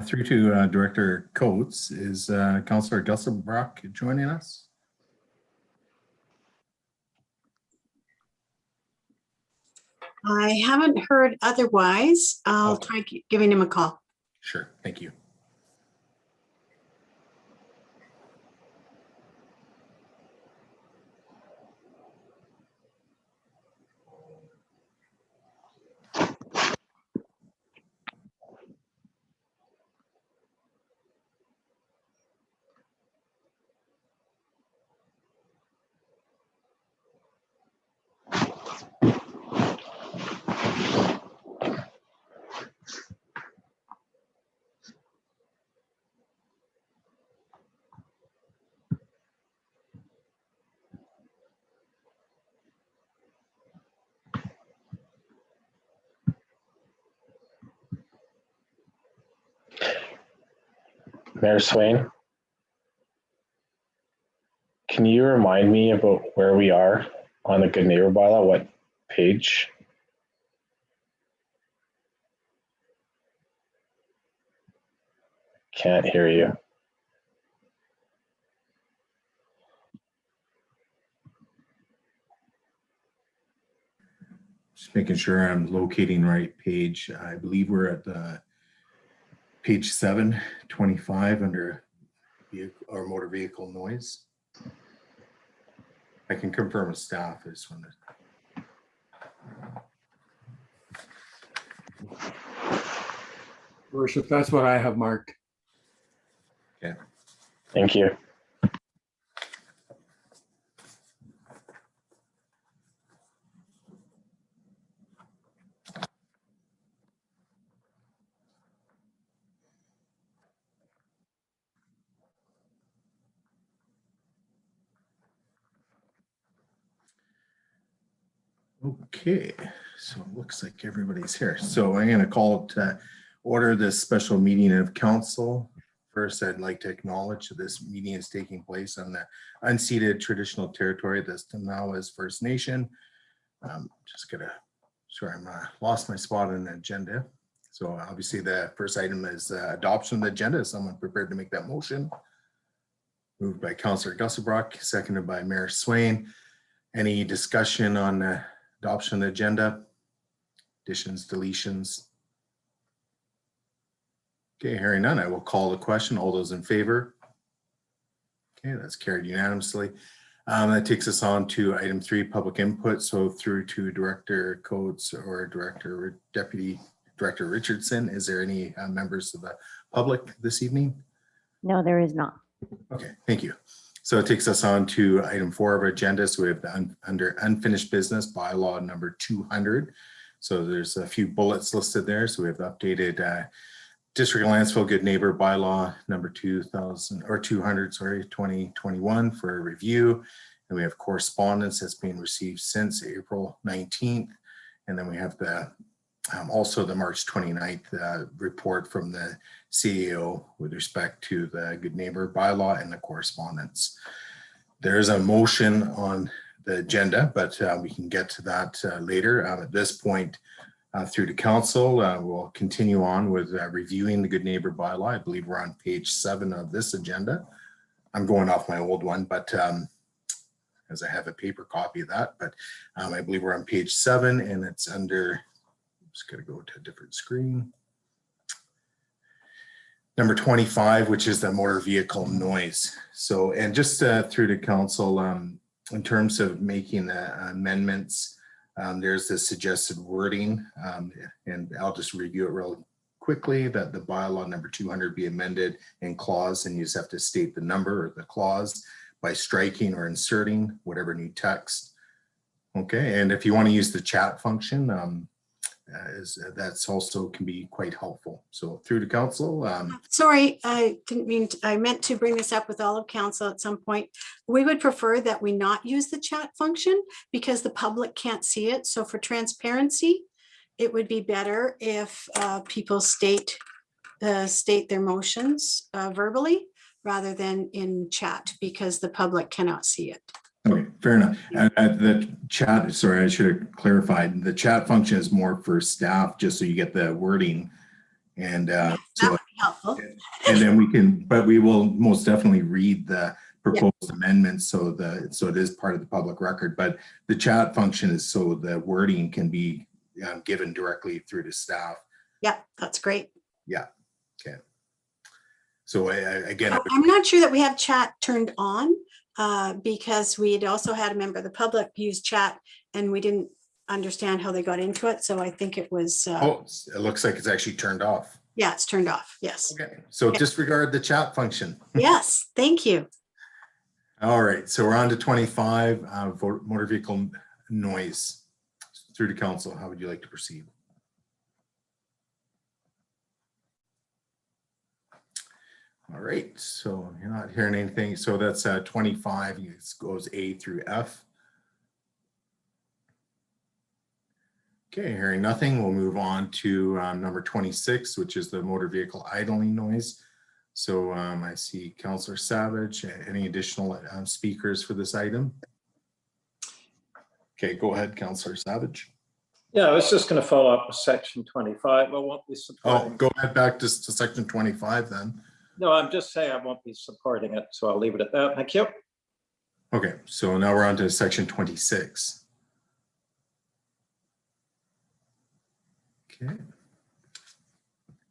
Through to Director Coates. Is Councillor Gusselbrock joining us? I haven't heard otherwise. I'll try giving him a call. Sure, thank you. Mayor Swain, can you remind me about where we are on the Good Neighbor bylaw? What page? Can't hear you. Just making sure I'm locating right page. I believe we're at page 725 under vehicle or motor vehicle noise. I can confirm with staff. I just wanted Worship, that's what I have marked. Okay. Thank you. Okay, so it looks like everybody's here. So I'm going to call to order this special meeting of council. First, I'd like to acknowledge that this meeting is taking place on the unceded traditional territory that's now as First Nation. Just gonna, sorry, I'm lost my spot on the agenda. So obviously the first item is adoption of the agenda. Is someone prepared to make that motion? Moved by Councillor Gusselbrock, seconded by Mayor Swain. Any discussion on the adoption of the agenda? Additions, deletions? Okay, hearing none, I will call the question. All those in favor? Okay, that's carried unanimously. That takes us on to item 3, public input. So through to Director Coates or Deputy Director Richardson. Is there any members of the public this evening? No, there is not. Okay, thank you. So it takes us on to item 4 of our agenda. So we have the under unfinished business bylaw number 200. So there's a few bullets listed there. So we have the updated District of Lantzville Good Neighbor bylaw number 200, sorry, 2021 for review. And we have correspondence that's being received since April 19th. And then we have the also the March 29th report from the CEO with respect to the Good Neighbor bylaw and the correspondence. There is a motion on the agenda, but we can get to that later. At this point, through to council, we'll continue on with reviewing the Good Neighbor bylaw. I believe we're on page 7 of this agenda. I'm going off my old one, but as I have a paper copy of that, but I believe we're on page 7 and it's under, just gotta go to a different screen. Number 25, which is the motor vehicle noise. So, and just through to council, in terms of making the amendments, there's the suggested wording, and I'll just review it real quickly, that the bylaw number 200 be amended in clause, and you just have to state the number or the clause by striking or inserting whatever new text. Okay, and if you want to use the chat function, that's also can be quite helpful. So through to council. Sorry, I didn't mean to, I meant to bring this up with all of council at some point. We would prefer that we not use the chat function because the public can't see it. So for transparency, it would be better if people state their motions verbally rather than in chat because the public cannot see it. Okay, fair enough. The chat, sorry, I should have clarified. The chat function is more for staff, just so you get the wording. And That so would be helpful. And then but we will most definitely read the proposed amendments, so it is part of the public record, but the chat function is so the wording can be given directly through to staff. Yeah, that's great. Yeah, okay. So again, I'm not sure that we have chat turned on because we had also had a member of the public use chat and we didn't understand how they got into it. So I think it was. Oh, it looks like it's actually turned off. Yeah, it's turned off. Yes. Okay, so disregard the chat function. Yes, thank you. All right, so we're on to 25, motor vehicle noise. Through to council, how would you like to proceed? All right, so you're not hearing anything. So that's 25, it goes A through F. Okay, hearing nothing, we'll move on to number 26, which is the motor vehicle idling noise. So I see Councillor Savage. Any additional speakers for this item? Okay, go ahead, Councillor Savage. Yeah, I was just going to follow up with section 25. I won't be supporting. Oh, go ahead back to section 25 then. No, I'm just saying I won't be supporting it, so I'll leave it at that. Thank you. Okay, so now we're on to section 26. Okay.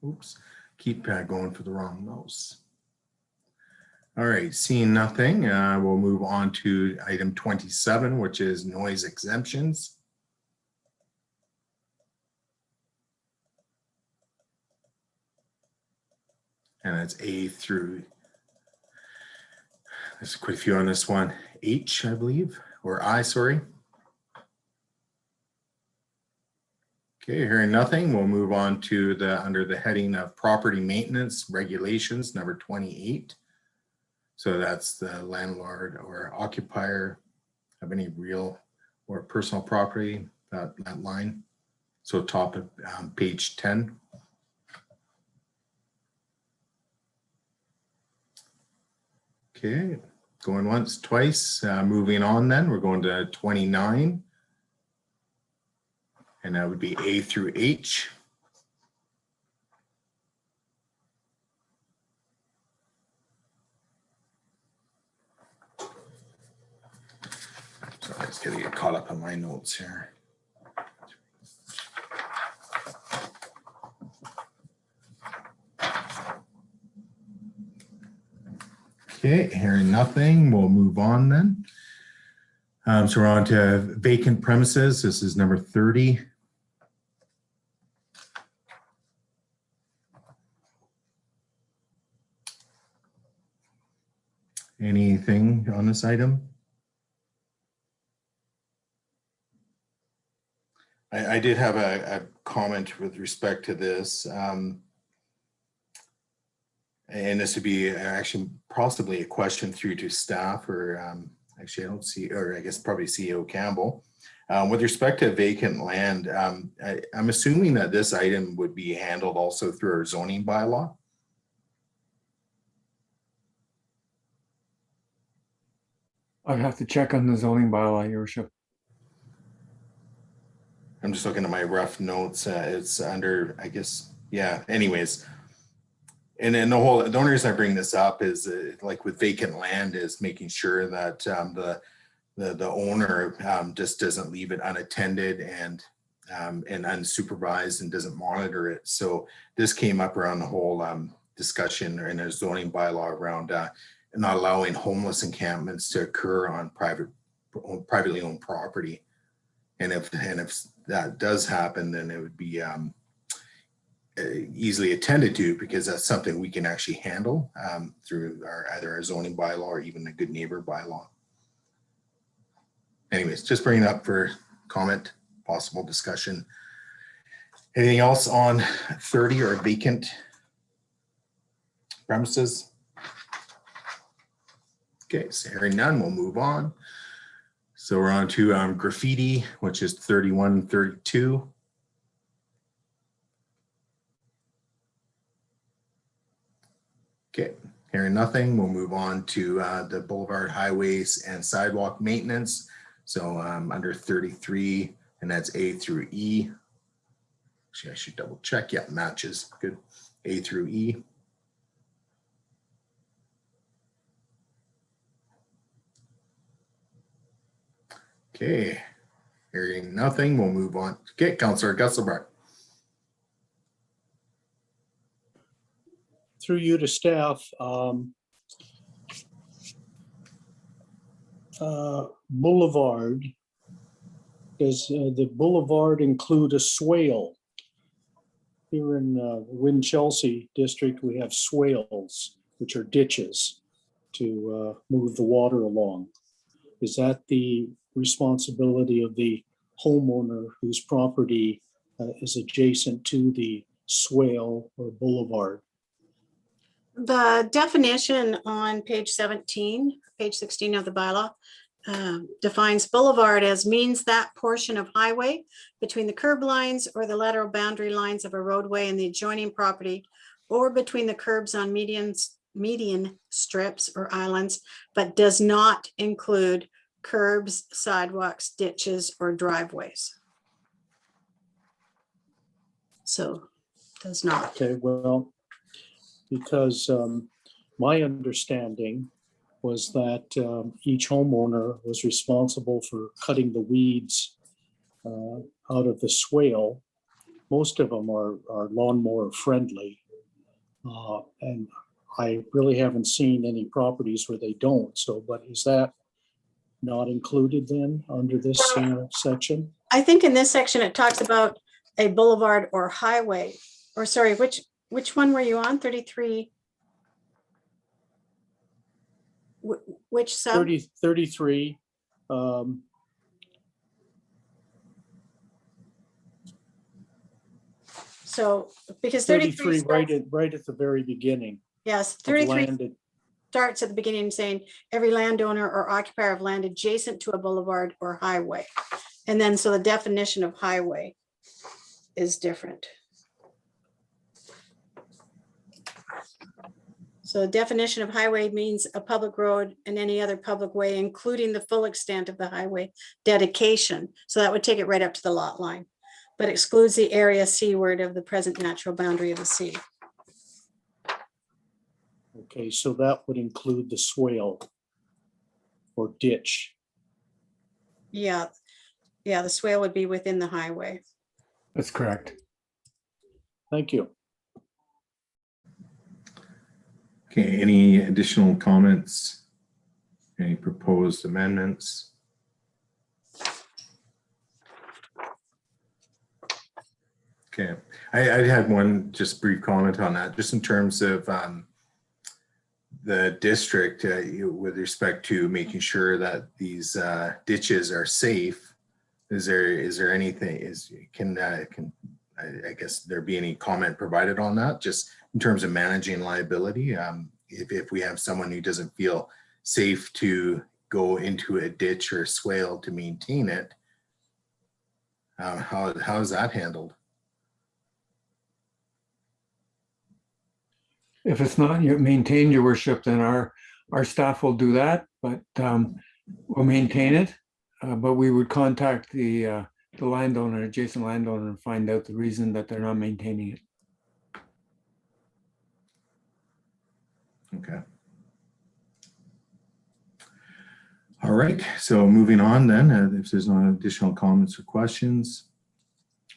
Oops, keep going for the wrong mouse. All right, seeing nothing, we'll move on to item 27, which is noise exemptions. And it's A through, there's quite a few on this one, H, I believe, or I, sorry. Okay, hearing nothing, we'll move on to under the heading of property maintenance regulations, number 28. So that's the landlord or occupier of any real or personal property, that line. So top of page 10. Okay, going once, twice, moving on then, we're going to 29. And that would be A through H. So I just gotta get caught up on my notes here. Okay, hearing nothing, we'll move on then. So we're on to vacant premises. This is number 30. Anything on this item? I did have a comment with respect to this. And this would be actually possibly a question through to staff or actually I don't see, or I guess probably CEO Campbell. With respect to vacant land, I'm assuming that this item would be handled also through our zoning bylaw. I'd have to check on the zoning bylaw, your worship. I'm just looking at my rough notes. It's under, I guess, yeah, anyways. And then the only reason I bring this up is like with vacant land is making sure that the owner just doesn't leave it unattended and unsupervised and doesn't monitor it. So this came up around the whole discussion in a zoning bylaw around not allowing homeless encampments to occur on privately owned property. And if that does happen, then it would be easily attended to, because that's something we can actually handle through either our zoning bylaw or even the good neighbor bylaw. Anyways, just bringing it up for comment, possible discussion. Anything else on 30 or vacant premises? Okay, so hearing none, we'll move on. So we're on to graffiti, which is 31, 32. Okay, hearing nothing, we'll move on to the boulevard, highways, and sidewalk maintenance. So under 33, and that's A through E. Actually, I should double check. Yeah, matches. Good. A through E. Okay, hearing nothing, we'll move on. Okay, Councillor Gusselberg. Through you to staff, boulevard, does the boulevard include a swale? Here in Win-Chelsea district, we have swales, which are ditches to move the water along. Is that the responsibility of the homeowner whose property is adjacent to the swale or boulevard? The definition on page 16 of the bylaw defines boulevard as means that portion of highway between the curb lines or the lateral boundary lines of a roadway and the adjoining property, or between the curbs on median strips or islands, but does not include curbs, sidewalks, ditches, or driveways. So does not. Okay, well, because my understanding was that each homeowner was responsible for cutting the weeds out of the swale. Most of them are lawnmower friendly. And I really haven't seen any properties where they don't. So, but is that not included then under this section? I think in this section, it talks about a boulevard or highway, or sorry, which one were you on? 33? Which sub? 33. So because 33 33 right at the very beginning. yes, of 33 landed. starts at the beginning saying every landowner or occupier of land adjacent to a boulevard or highway. And then so the definition of highway is different. So the definition of highway means a public road and any other public way, including the full extent of the highway dedication. So that would take it right up to the lot line, but excludes the area seaward of the present natural boundary of the sea. Okay, so that would include the swale or ditch. Yeah, the swale would be within the highway. That's correct. Thank you. Okay, any additional comments? Any proposed amendments? Okay, I had one just brief comment on that, just in terms of the district with respect to making sure that these ditches are safe. Is there anything, can I guess there be any comment provided on that, just in terms of managing liability? If we have someone who doesn't feel safe to go into a ditch or swale to maintain it, how is that handled? If it's not maintained, your worship, then our staff will do that, but we'll maintain it. But we would contact the landowner, adjacent landowner, and find out the reason that they're not maintaining it. Okay. All right, so moving on then, if there's no additional comments or questions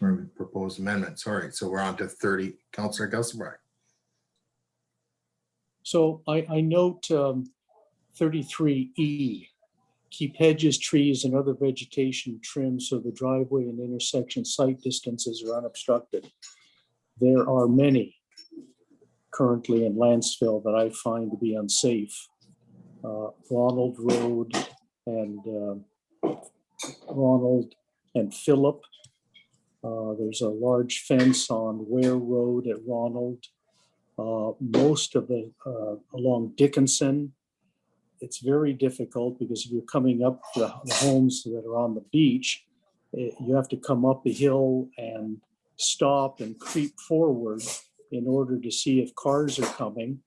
or proposed amendments. All right, so we're on to 30, Councillor Gusselberg. So I note 33E, keep hedges, trees, and other vegetation trimmed so the driveway and intersection site distances are unobstructed. There are many currently in Lantzville that I find to be unsafe. Ronald Road and Ronald and Phillip. There's a large fence on Ware Road at Ronald. Most of the along Dickinson, it's very difficult because if you're coming up the homes that are on the beach, you have to come up the hill and stop and creep forward in order to see if cars are coming.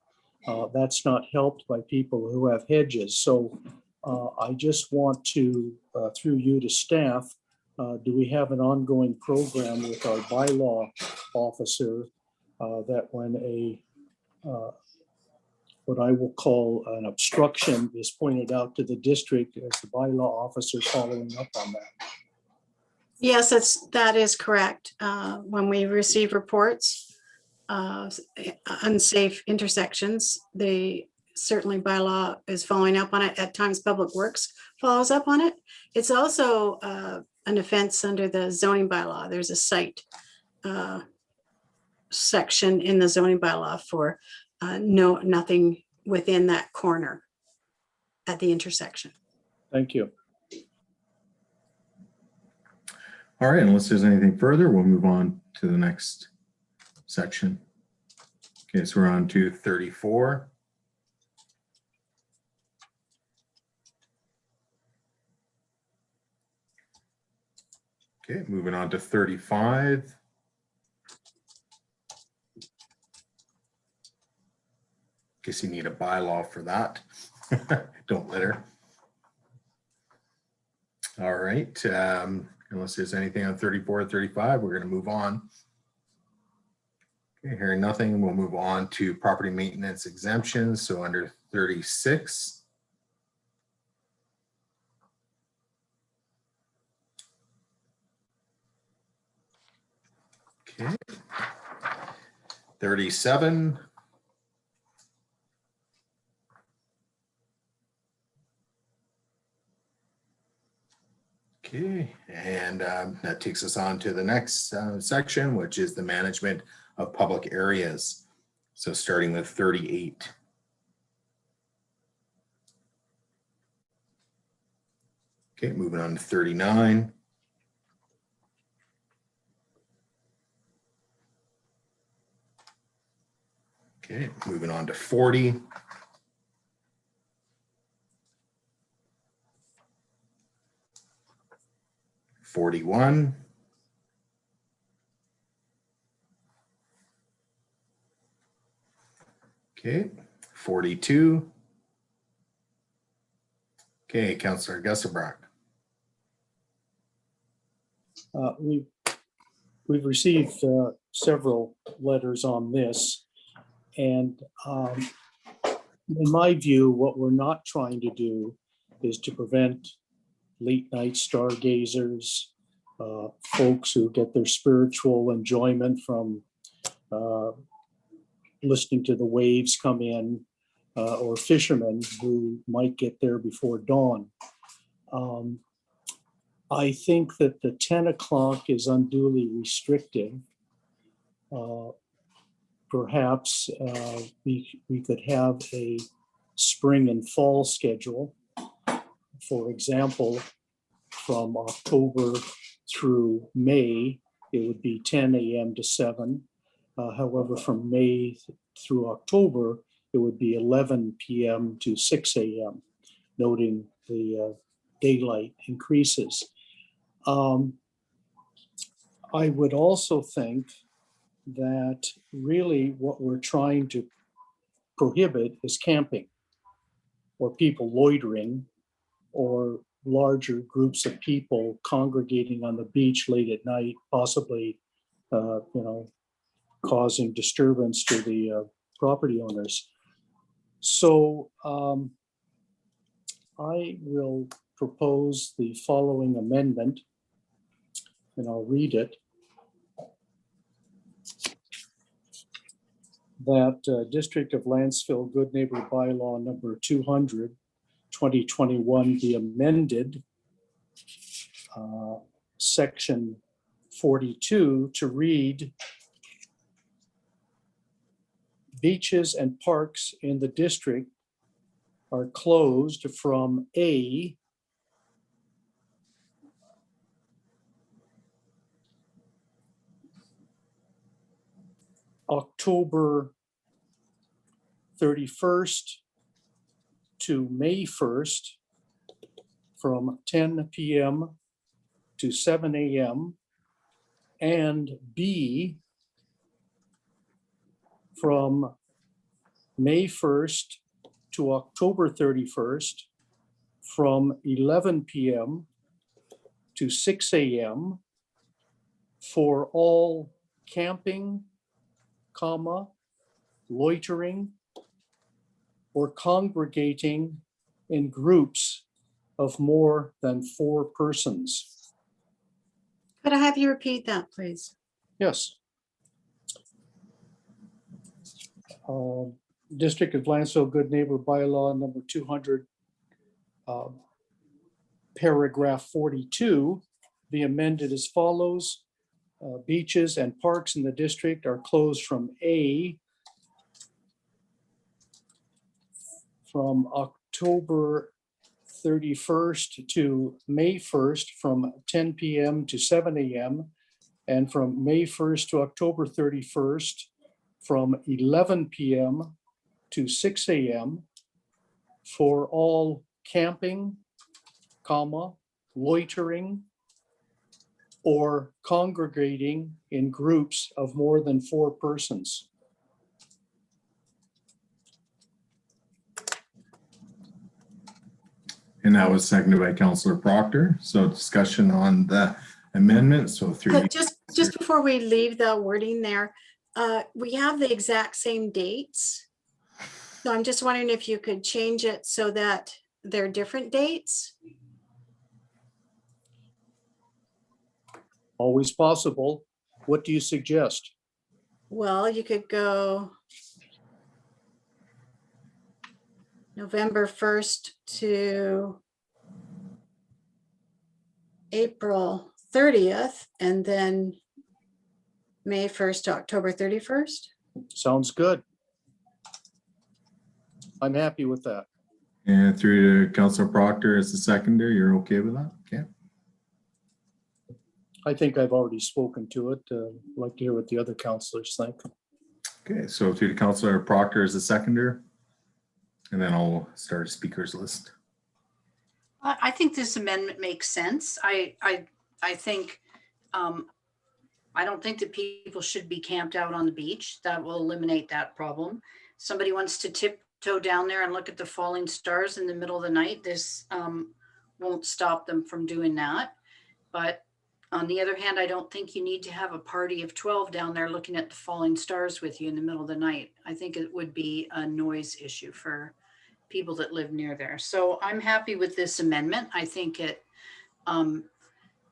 That's not helped by people who have hedges. So I just want to, through you to staff, do we have an ongoing program with our bylaw officer that when what I will call an obstruction is pointed out to the district as the bylaw officer following up on that. Yes, that is correct. When we receive reports, unsafe intersections, certainly bylaw is following up on it. At times, Public Works follows up on it. It's also an offense under the zoning bylaw. There's a site section in the zoning bylaw for nothing within that corner at the intersection. Thank you. All right, unless there's anything further, we'll move on to the next section. Okay, so we're on to 34. Okay, moving on to 35. Guess you need a bylaw for that. Don't litter. All right, unless there's anything on 34 or 35, we're going to move on. Okay, hearing nothing, we'll move on to property maintenance exemptions. So under 36. Okay. 37. Okay, and that takes us on to the next section, which is the management of public areas. So starting with 38. Okay, moving on to 39. Okay, moving on to 40. 41. Okay, 42. Okay, Councillor Gusselbrock. We've received several letters on this, and in my view, what we're not trying to do is to prevent late night stargazers, folks who get their spiritual enjoyment from listening to the waves come in, or fishermen who might get there before dawn. I think that the 10 o'clock is unduly restrictive. Perhaps we could have a spring and fall schedule. For example, from October through May, it would be 10 a.m. to 7. However, from May through October, it would be 11 p.m. to 6 a.m., noting the daylight increases. I would also think that really what we're trying to prohibit is camping or people loitering or larger groups of people congregating on the beach late at night, possibly, causing disturbance to the property owners. So I will propose the following amendment, and I'll read it. That District of Lantzville Good Neighbor Bylaw number 200, 2021 be amended, section 42 to read, beaches and parks in the district are closed from A, October 31st to May 1st from 10 p.m. to 7 a.m. and B, from May 1st to October 31st from 11 p.m. to 6 a.m. for all camping, loitering, or congregating in groups of more than 4 persons. Could I have you repeat that, please? Yes. District of Lantzville Good Neighbor Bylaw number 200, paragraph 42, be amended as follows. Beaches and parks in the district are closed from October 31st to May 1st from 10 p.m. to 7 a.m. and from May 1st to October 31st from 11 p.m. to 6 a.m. for all camping, loitering, or congregating in groups of more than 4 persons. And that was seconded by Councillor Proctor. So discussion on the amendment. So through. Just before we leave the wording there, we have the exact same dates. So I'm just wondering if you could change it so that they're different dates. Always possible. What do you suggest? Well, you could go November 1st to April 30th, and then May 1st to October 31st. Sounds good. I'm happy with that. And through to Councillor Proctor as the seconder, you're okay with that? Okay. I think I've already spoken to it. I'd like to hear what the other councillors think. Okay, so through to Councillor Proctor as the seconder, and then I'll start a speakers list. I think this amendment makes sense. I think, I don't think that people should be camped out on the beach. That will eliminate that problem. Somebody wants to tiptoe down there and look at the falling stars in the middle of the night. This won't stop them from doing that. But on the other hand, I don't think you need to have a party of 12 down there looking at the falling stars with you in the middle of the night. I think it would be a noise issue for people that live near there. So I'm happy with this amendment. I think it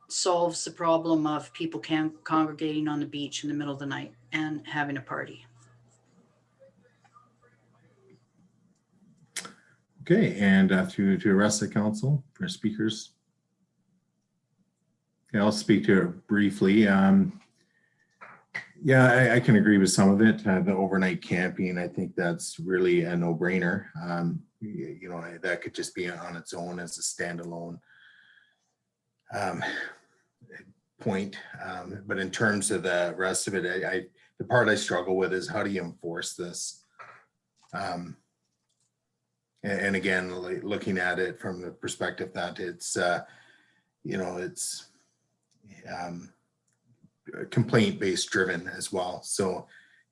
solves the problem of people congregating on the beach in the middle of the night and having a party. Okay, and to the rest of the council for speakers. Okay, I'll speak to it briefly. Yeah, I can agree with some of it. The overnight camping, I think that's really a no-brainer. You know, that could just be on its own as a standalone point. But in terms of the rest of it, the part I struggle with is how do you enforce this? And again, looking at it from the perspective that it's, you know, it's complaint-based driven as well. So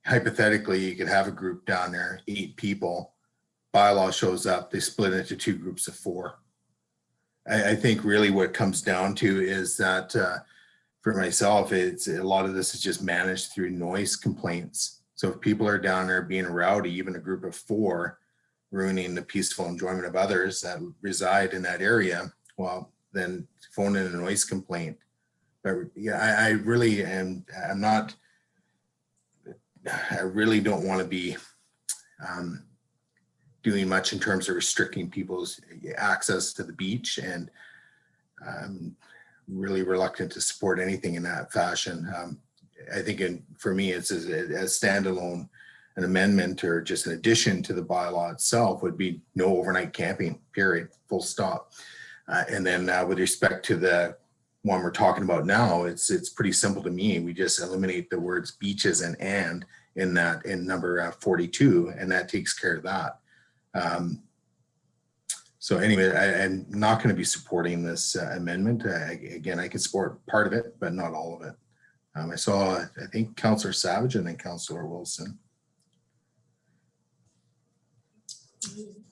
hypothetically, you could have a group down there, 8 people, bylaw shows up, they split into 2 groups of 4. I think really what it comes down to is that for myself, it's a lot of this is just managed through noise complaints. So if people are down there being rowdy, even a group of 4, ruining the peaceful enjoyment of others that reside in that area, well, then phone in a noise complaint. But yeah, I really am. I really don't want to be doing much in terms of restricting people's access to the beach, and I'm really reluctant to support anything in that fashion. I think for me, it's a standalone, an amendment or just an addition to the bylaw itself would be no overnight camping, period, full stop. And then with respect to the one we're talking about now, it's pretty simple to me. We just eliminate the words beaches and in that in number 42, and that takes care of that. So anyway, I'm not going to be supporting this amendment. Again, I can support part of it, but not all of it. I saw, I think, Councillor Savage and then Councillor Wilson.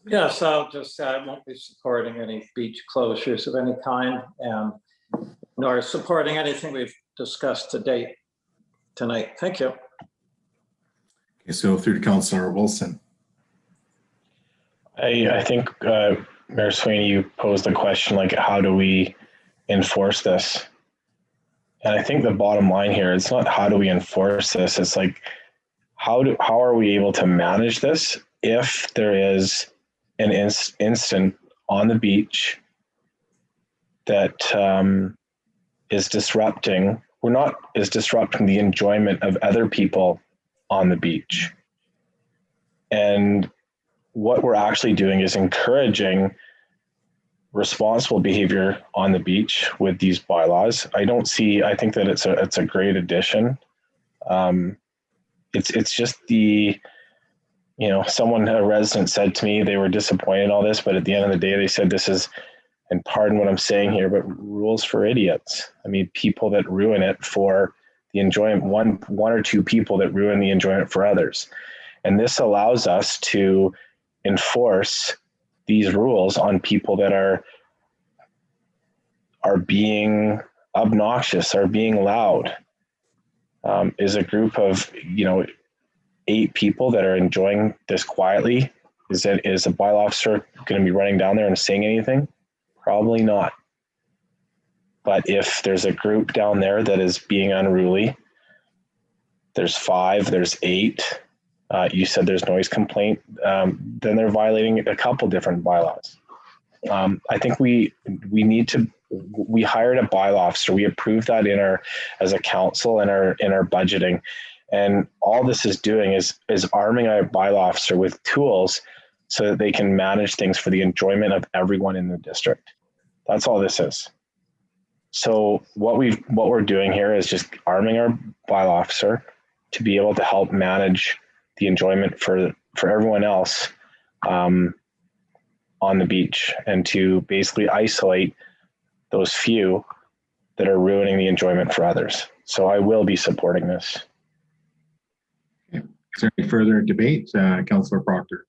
Yes, I'll just say I won't be supporting any beach closures of any kind, nor supporting anything we've discussed to date tonight. Thank you. Okay, so through to Councillor Wilson. I think, Mayor Sweeney, you posed the question, like, how do we enforce this? And I think the bottom line here, it's not how do we enforce this, it's like, how are we able to manage this if there is an instant on the beach that is disrupting the enjoyment of other people on the beach. And what we're actually doing is encouraging responsible behavior on the beach with these bylaws. I think that it's a great addition. It's just a resident said to me they were disappointed in all this, but at the end of the day, they said this is, and pardon what I'm saying here, but rules for idiots. I mean, people that ruin it for the enjoyment, one or two people that ruin the enjoyment for others. And this allows us to enforce these rules on people that are being obnoxious, are being loud. Is a group of 8 people that are enjoying this quietly. Is a bylaw officer going to be running down there and saying anything? Probably not. But if there's a group down there that is being unruly, there's 5, there's 8. You said there's noise complaint. Then they're violating a couple different bylaws. I think we hired a bylaw officer. We approved that as a council in our budgeting. And all this is doing is arming our bylaw officer with tools so that they can manage things for the enjoyment of everyone in the district. That's all this is. So what we're doing here is just arming our bylaw officer to be able to help manage the enjoyment for everyone else on the beach, and to basically isolate those few that are ruining the enjoyment for others. So I will be supporting this. Is there any further debate? Councillor Proctor.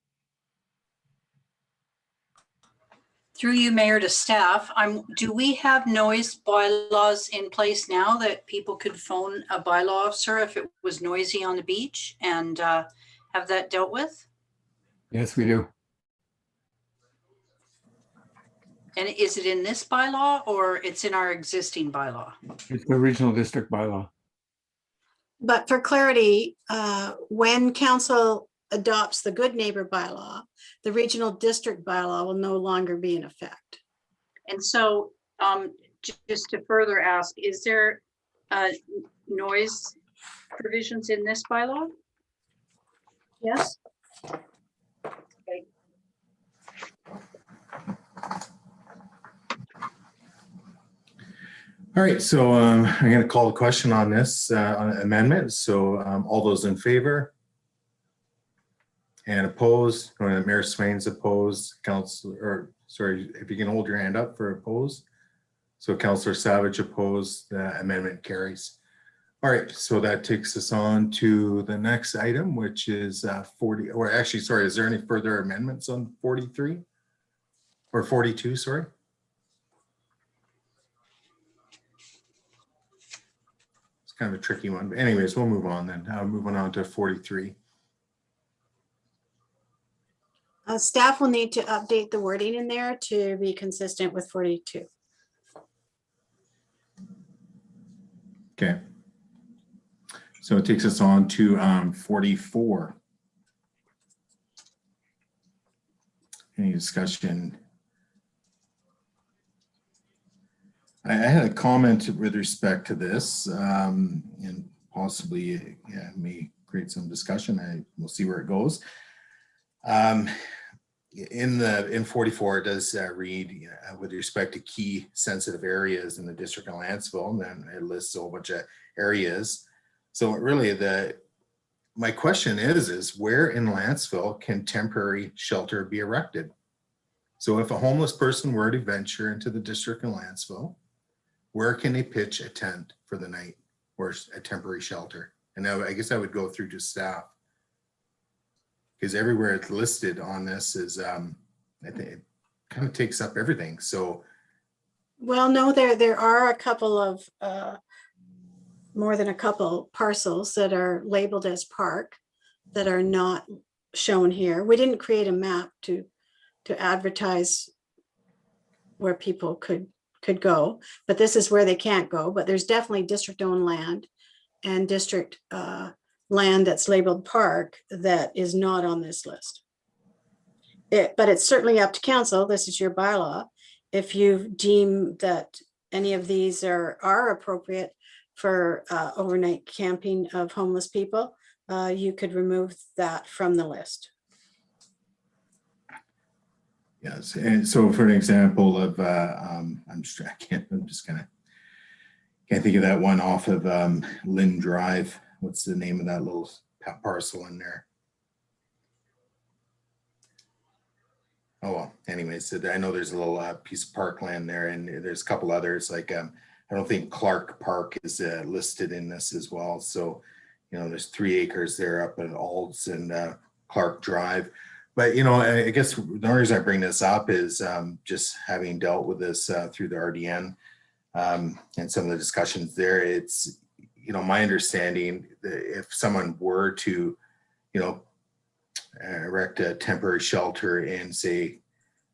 Through you, Mayor, to staff, do we have noise bylaws in place now that people could phone a bylaw officer if it was noisy on the beach and have that dealt with? Yes, we do. And is it in this bylaw or it's in our existing bylaw? It's the regional district bylaw. But for clarity, when council adopts the good neighbor bylaw, the regional district bylaw will no longer be in effect. And so just to further ask, is there noise provisions in this bylaw? Yes. Okay. All right, so I'm going to call the question on this on amendment. So all those in favor? And opposed? Mayor Swain's opposed. Sorry, if you can hold your hand up for opposed. So Councillor Savage opposed. The amendment carries. All right, so that takes us on to the next item, which is 40. Or actually, sorry, is there any further amendments on 43 or 42? Sorry. It's kind of a tricky one, but anyways, we'll move on then. Moving on to 43. Staff will need to update the wording in there to be consistent with 42. Okay. So it takes us on to 44. Any discussion? I had a comment with respect to this, and possibly may create some discussion. We'll see where it goes. In 44, it does read with respect to key sensitive areas in the district of Lantzville, and then it lists a whole bunch of areas. So really my question is where in Lantzville can temporary shelter be erected? So if a homeless person were to venture into the district of Lantzville, where can they pitch a tent for the night or a temporary shelter? And I guess I would go through to staff, because everywhere it's listed on this is, I think it kind of takes up everything. So, Well, no, there are a couple of, more than a couple parcels that are labeled as park that are not shown here. We didn't create a map to to advertise where people could go, but this is where they can't go. But there's definitely district-owned land and district land that's labeled park that is not on this list. But it's certainly up to council. This is your bylaw. If you deem that any of these are appropriate for overnight camping of homeless people, you could remove that from the list. Yes, and so for an example of, can't think of that one off of Lynn Drive. What's the name of that little parcel in there? Oh, well, anyways, so I know there's a little piece of parkland there, and there's a couple others, like I don't think Clark Park is listed in this as well. So, you know, there's 3 acres there up at Alds and Clark Drive. But, you know, I guess the reason I bring this up is just having dealt with this through the RDN and some of the discussions there. It's, you know, my understanding that if someone were to, you know, erect a temporary shelter in, say,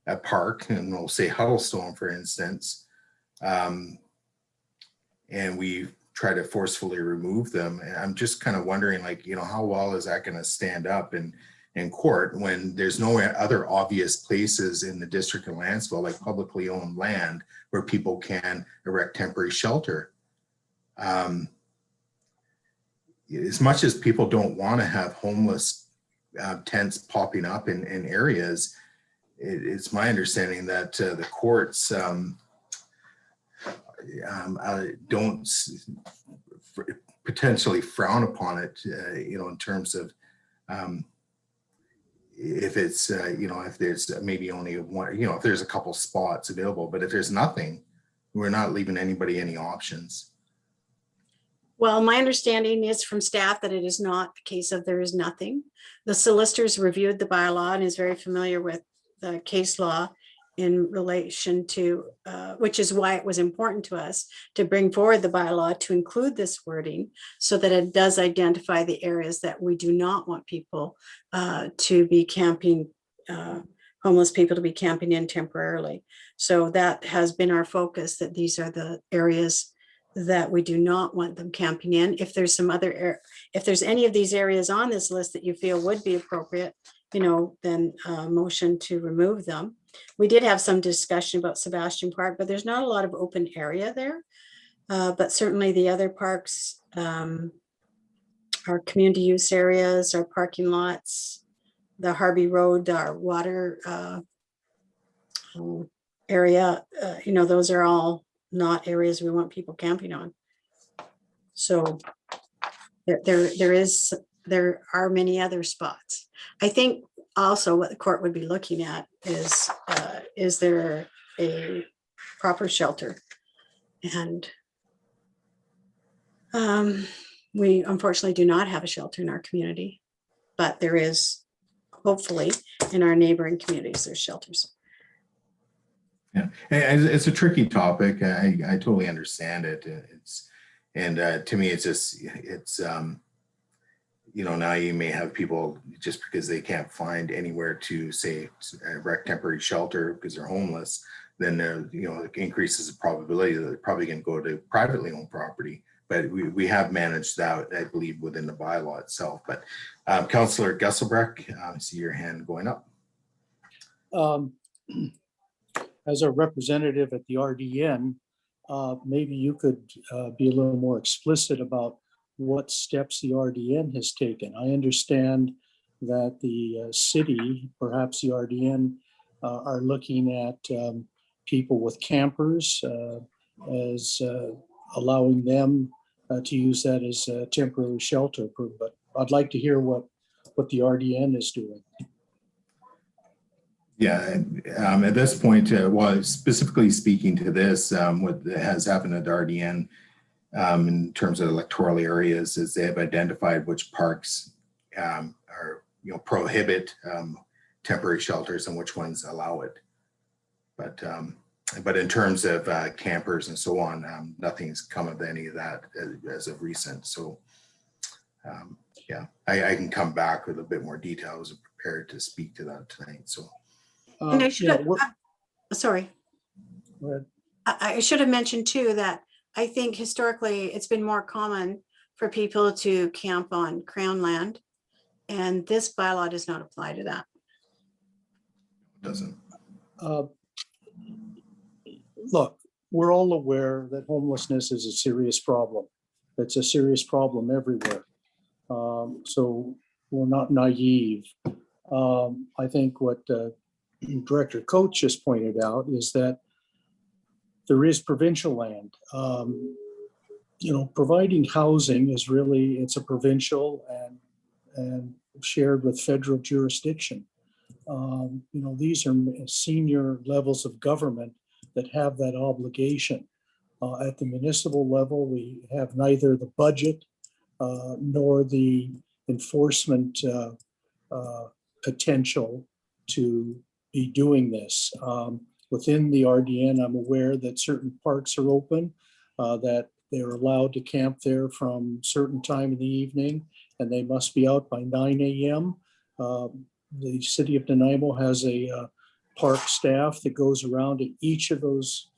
a park, and we'll say Huddlestone, for instance, and we try to forcefully remove them, and I'm just kind of wondering, like, you know, how well is that going to stand up in court when there's no other obvious places in the district of Lantzville, like publicly owned land, where people can erect temporary shelter. As much as people don't want to have homeless tents popping up in areas, it's my understanding that the courts don't potentially frown upon it, you know, in terms of if it's, you know, if there's maybe only one, you know, if there's a couple spots available, but if there's nothing, we're not leaving anybody any options. Well, my understanding is from staff that it is not the case of there is nothing. The solicitors reviewed the bylaw and is very familiar with the case law in relation to, which is why it was important to us to bring forward the bylaw to include this wording so that it does identify the areas that we do not want people to be camping, homeless people to be camping in temporarily. So that has been our focus, that these are the areas that we do not want them camping in. If there's some other, if there's any of these areas on this list that you feel would be appropriate, you know, then motion to remove them. We did have some discussion about Sebastian Park, but there's not a lot of open area there. But certainly the other parks, our community use areas, our parking lots, the Harvey Road, our water area, you know, those are all not areas we want people camping on. So there are many other spots. I think also what the court would be looking at is there a proper shelter? And we unfortunately do not have a shelter in our community, but there is, hopefully, in our neighboring communities, there's shelters. Yeah, it's a tricky topic. I totally understand it. To me, it's just, you know, now you may have people just because they can't find anywhere to, say, erect temporary shelter because they're homeless, then you know, it increases the probability that they're probably going to go to privately owned property. But we have managed that, I believe, within the bylaw itself. But Councillor Gusselbrecht, I see your hand going up. As a representative at the RDN, maybe you could be a little more explicit about what steps the RDN has taken. I understand that the city, perhaps the RDN, are looking at people with campers as allowing them to use that as a temporary shelter. But I'd like to hear what the RDN is doing. Yeah, at this point, well, specifically speaking to this, what has happened at RDN in terms of electoral areas is they have identified which parks are, you know, prohibit temporary shelters and which ones allow it. But in terms of campers and so on, nothing's come of any of that as of recent. So yeah, I can come back with a bit more detail. I was prepared to speak to that tonight. So. And I should Yeah, have, we're- sorry. go ahead. I should have mentioned too that I think historically it's been more common for people to camp on Crown land. And this bylaw does not apply to that. Doesn't. Uh, Look, we're all aware that homelessness is a serious problem. It's a serious problem everywhere. So we're not naive. I think what Director Coates just pointed out is that there is provincial land. Providing housing is really, it's a provincial and shared with federal jurisdiction. These are senior levels of government that have that obligation. At the municipal level, we have neither the budget nor the enforcement potential to be doing this. Within the RDN, I'm aware that certain parks are open, that they're allowed to camp there from certain time in the evening, and they must be out by 9 a.m. The city of Nanaimo has a park staff that goes around to each of those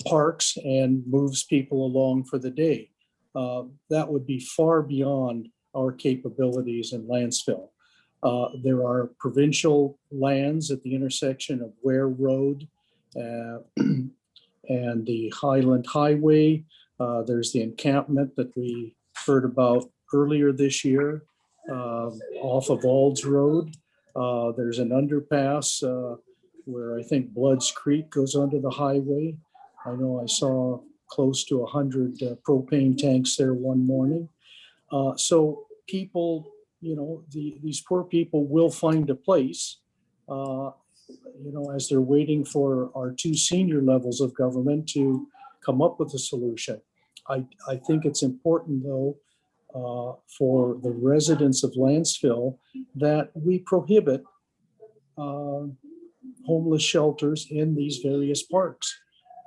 parks and moves people along for the day. That would be far beyond our capabilities in Lantzville. There are provincial lands at the intersection of Ware Road and the Highland Highway. There's the encampment that we heard about earlier this year off of Alds Road. There's an underpass where I think Bloods Creek goes under the highway. I know I saw close to 100 propane tanks there one morning. So people, these poor people will find a place, as they're waiting for our two senior levels of government to come up with a solution. I think it's important, though, for the residents of Lantzville that we prohibit homeless shelters in these various parks.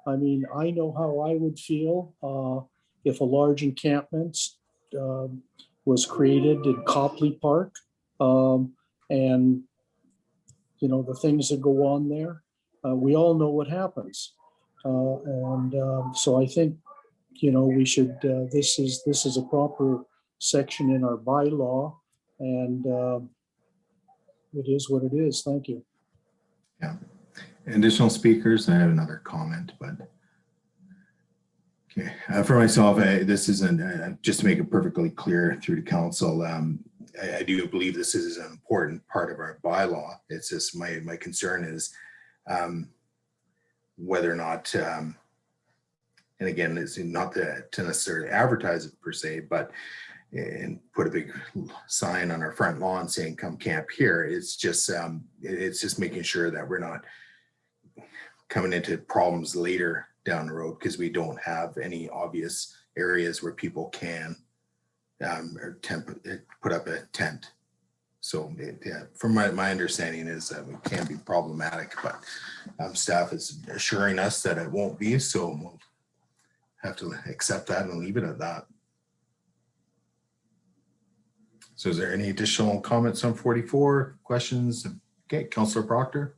I mean, I know how I would feel if a large encampment was created in Copley Park, and the things that go on there. We all know what happens, so I think we should. This is a proper section in our bylaw, and it is what it is. Thank you. Yeah. Additional speakers, I have another comment, but okay. For myself, this isn't, just to make it perfectly clear through the council, I do believe this is an important part of our bylaw. It's just my concern is whether or not, and again, it's not to necessarily advertise it per se, but and put a big sign on our front lawn saying "Come camp here." It's just making sure that we're not coming into problems later down the road because we don't have any obvious areas where people can put up a tent. So from my understanding is it can be problematic, but staff is assuring us that it won't be, so we'll have to accept that and leave it at that. So is there any additional comments on 44? Questions? Okay, Councillor Proctor.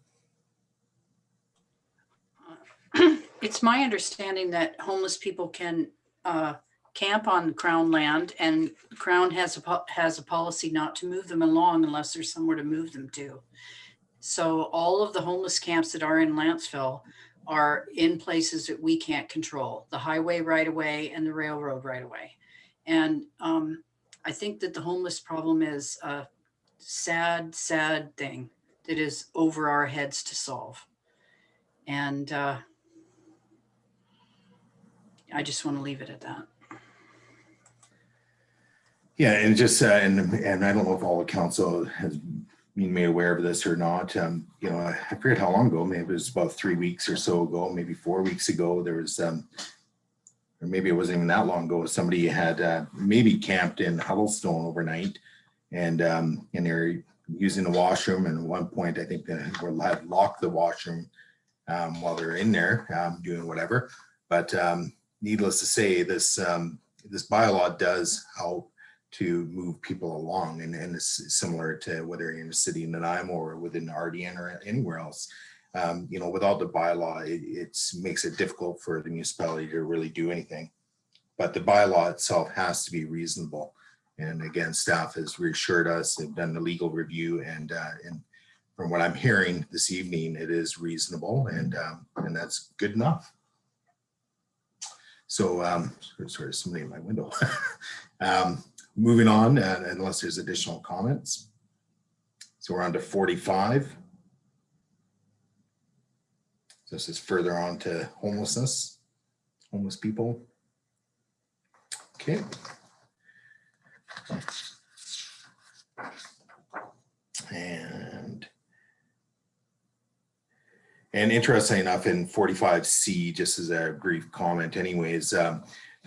It's my understanding that homeless people can camp on Crown land, and Crown has a policy not to move them along unless there's somewhere to move them to. So all of the homeless camps that are in Lantzville are in places that we can't control, the highway right away and the railroad right away. And I think that the homeless problem is a sad, sad thing that is over our heads to solve. And I just want to leave it at that. Yeah, and just and I don't know if all the council has been made aware of this or not. I forget how long ago. Maybe it was about 3 weeks or so ago. Maybe 4 weeks ago. There was, or maybe it wasn't even that long ago. Somebody had maybe camped in Huddlestone overnight, and they're using the washroom. And at one point, I think they had locked the washroom while they're in there doing whatever. But needless to say, this bylaw does help to move people along. And it's similar to whether you're in a city in Nanaimo or within RDN or anywhere else. You know, without the bylaw, it makes it difficult for the municipality to really do anything. But the bylaw itself has to be reasonable. And again, staff has reassured us, they've done the legal review, and from what I'm hearing this evening, it is reasonable, and that's good enough. So, sorry, somebody in my window. Moving on, unless there's additional comments. So we're on to 45. So this is further on to homelessness, homeless people. Okay. And interesting enough, in 45C, just as a brief comment anyways, the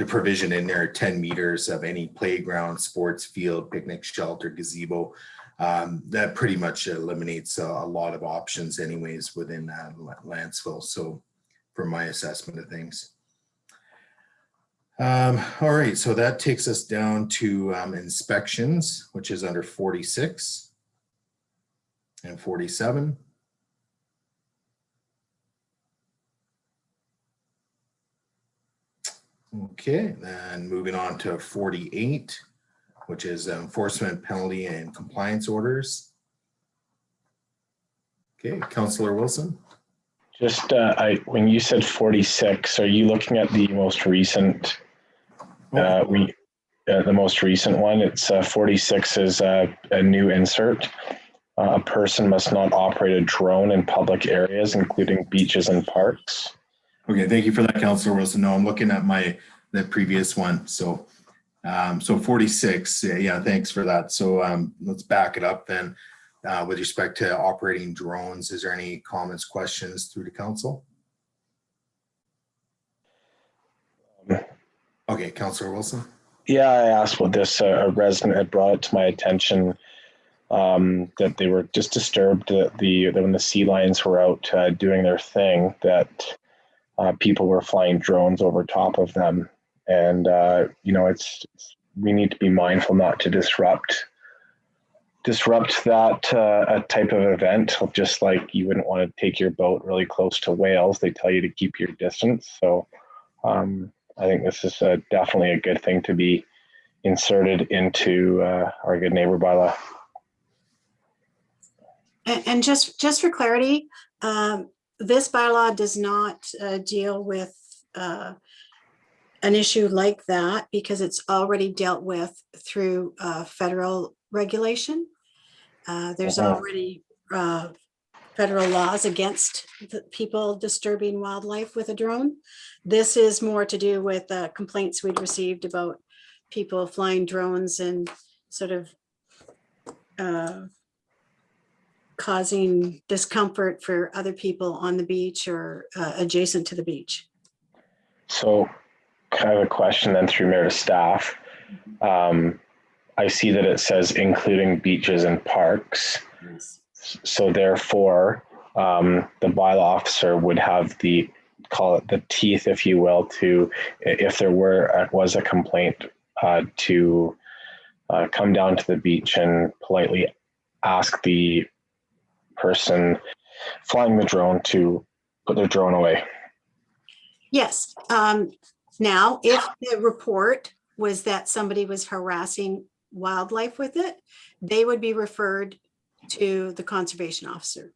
provision in there, 10 meters of any playground, sports field, picnic shelter, gazebo, that pretty much eliminates a lot of options anyways within Lantzville. So from my assessment of things. All right, so that takes us down to inspections, which is under 46 and 47. Okay, then moving on to 48, which is enforcement, penalty, and compliance orders. Okay, Councillor Wilson. Just when you said 46, are you looking at the most recent? The most recent one. It's 46 is a new insert. A person must not operate a drone in public areas, including beaches and parks. Okay, thank you for that, Councillor Wilson. No, I'm looking at the previous one. So, so 46. Yeah, thanks for that. So let's back it up then. With respect to operating drones, is there any comments, questions through the council? Okay, Councillor Wilson. Yeah, I asked about this. A resident had brought it to my attention that they were just disturbed that when the sea lions were out doing their thing, that people were flying drones over top of them. And, you know, we need to be mindful not to disrupt that type of event. Just like you wouldn't want to take your boat really close to whales. They tell you to keep your distance. So I think this is definitely a good thing to be inserted into our good neighbor bylaw. And just for clarity, this bylaw does not deal with an issue like that because it's already dealt with through federal regulation. There's already federal laws against the people disturbing wildlife with a drone. This is more to do with complaints we'd received about people flying drones and sort of causing discomfort for other people on the beach or adjacent to the beach. So kind of a question then through mayor to staff. I see that it says including beaches and parks. Yes. So therefore, the bylaw officer would have call it the teeth, if you will, to, if there was a complaint, to come down to the beach and politely ask the person flying the drone to put their drone away. Yes. Now, if the report was that somebody was harassing wildlife with it, they would be referred to the conservation officer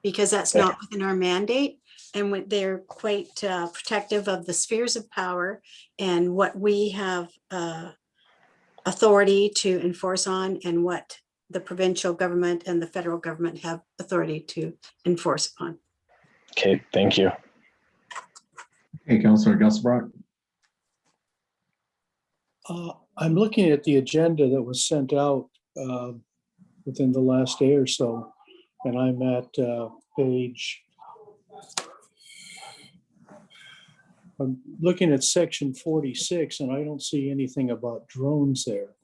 because that's not within our mandate. And they're quite protective of the spheres of power and what we have authority to enforce on and what the provincial government and the federal government have authority to enforce upon. Okay, thank you. Hey, Councillor Gusbrock. I'm looking at the agenda that was sent out within the last day or so, and I'm at I'm looking at section 46, and I don't see anything about drones there.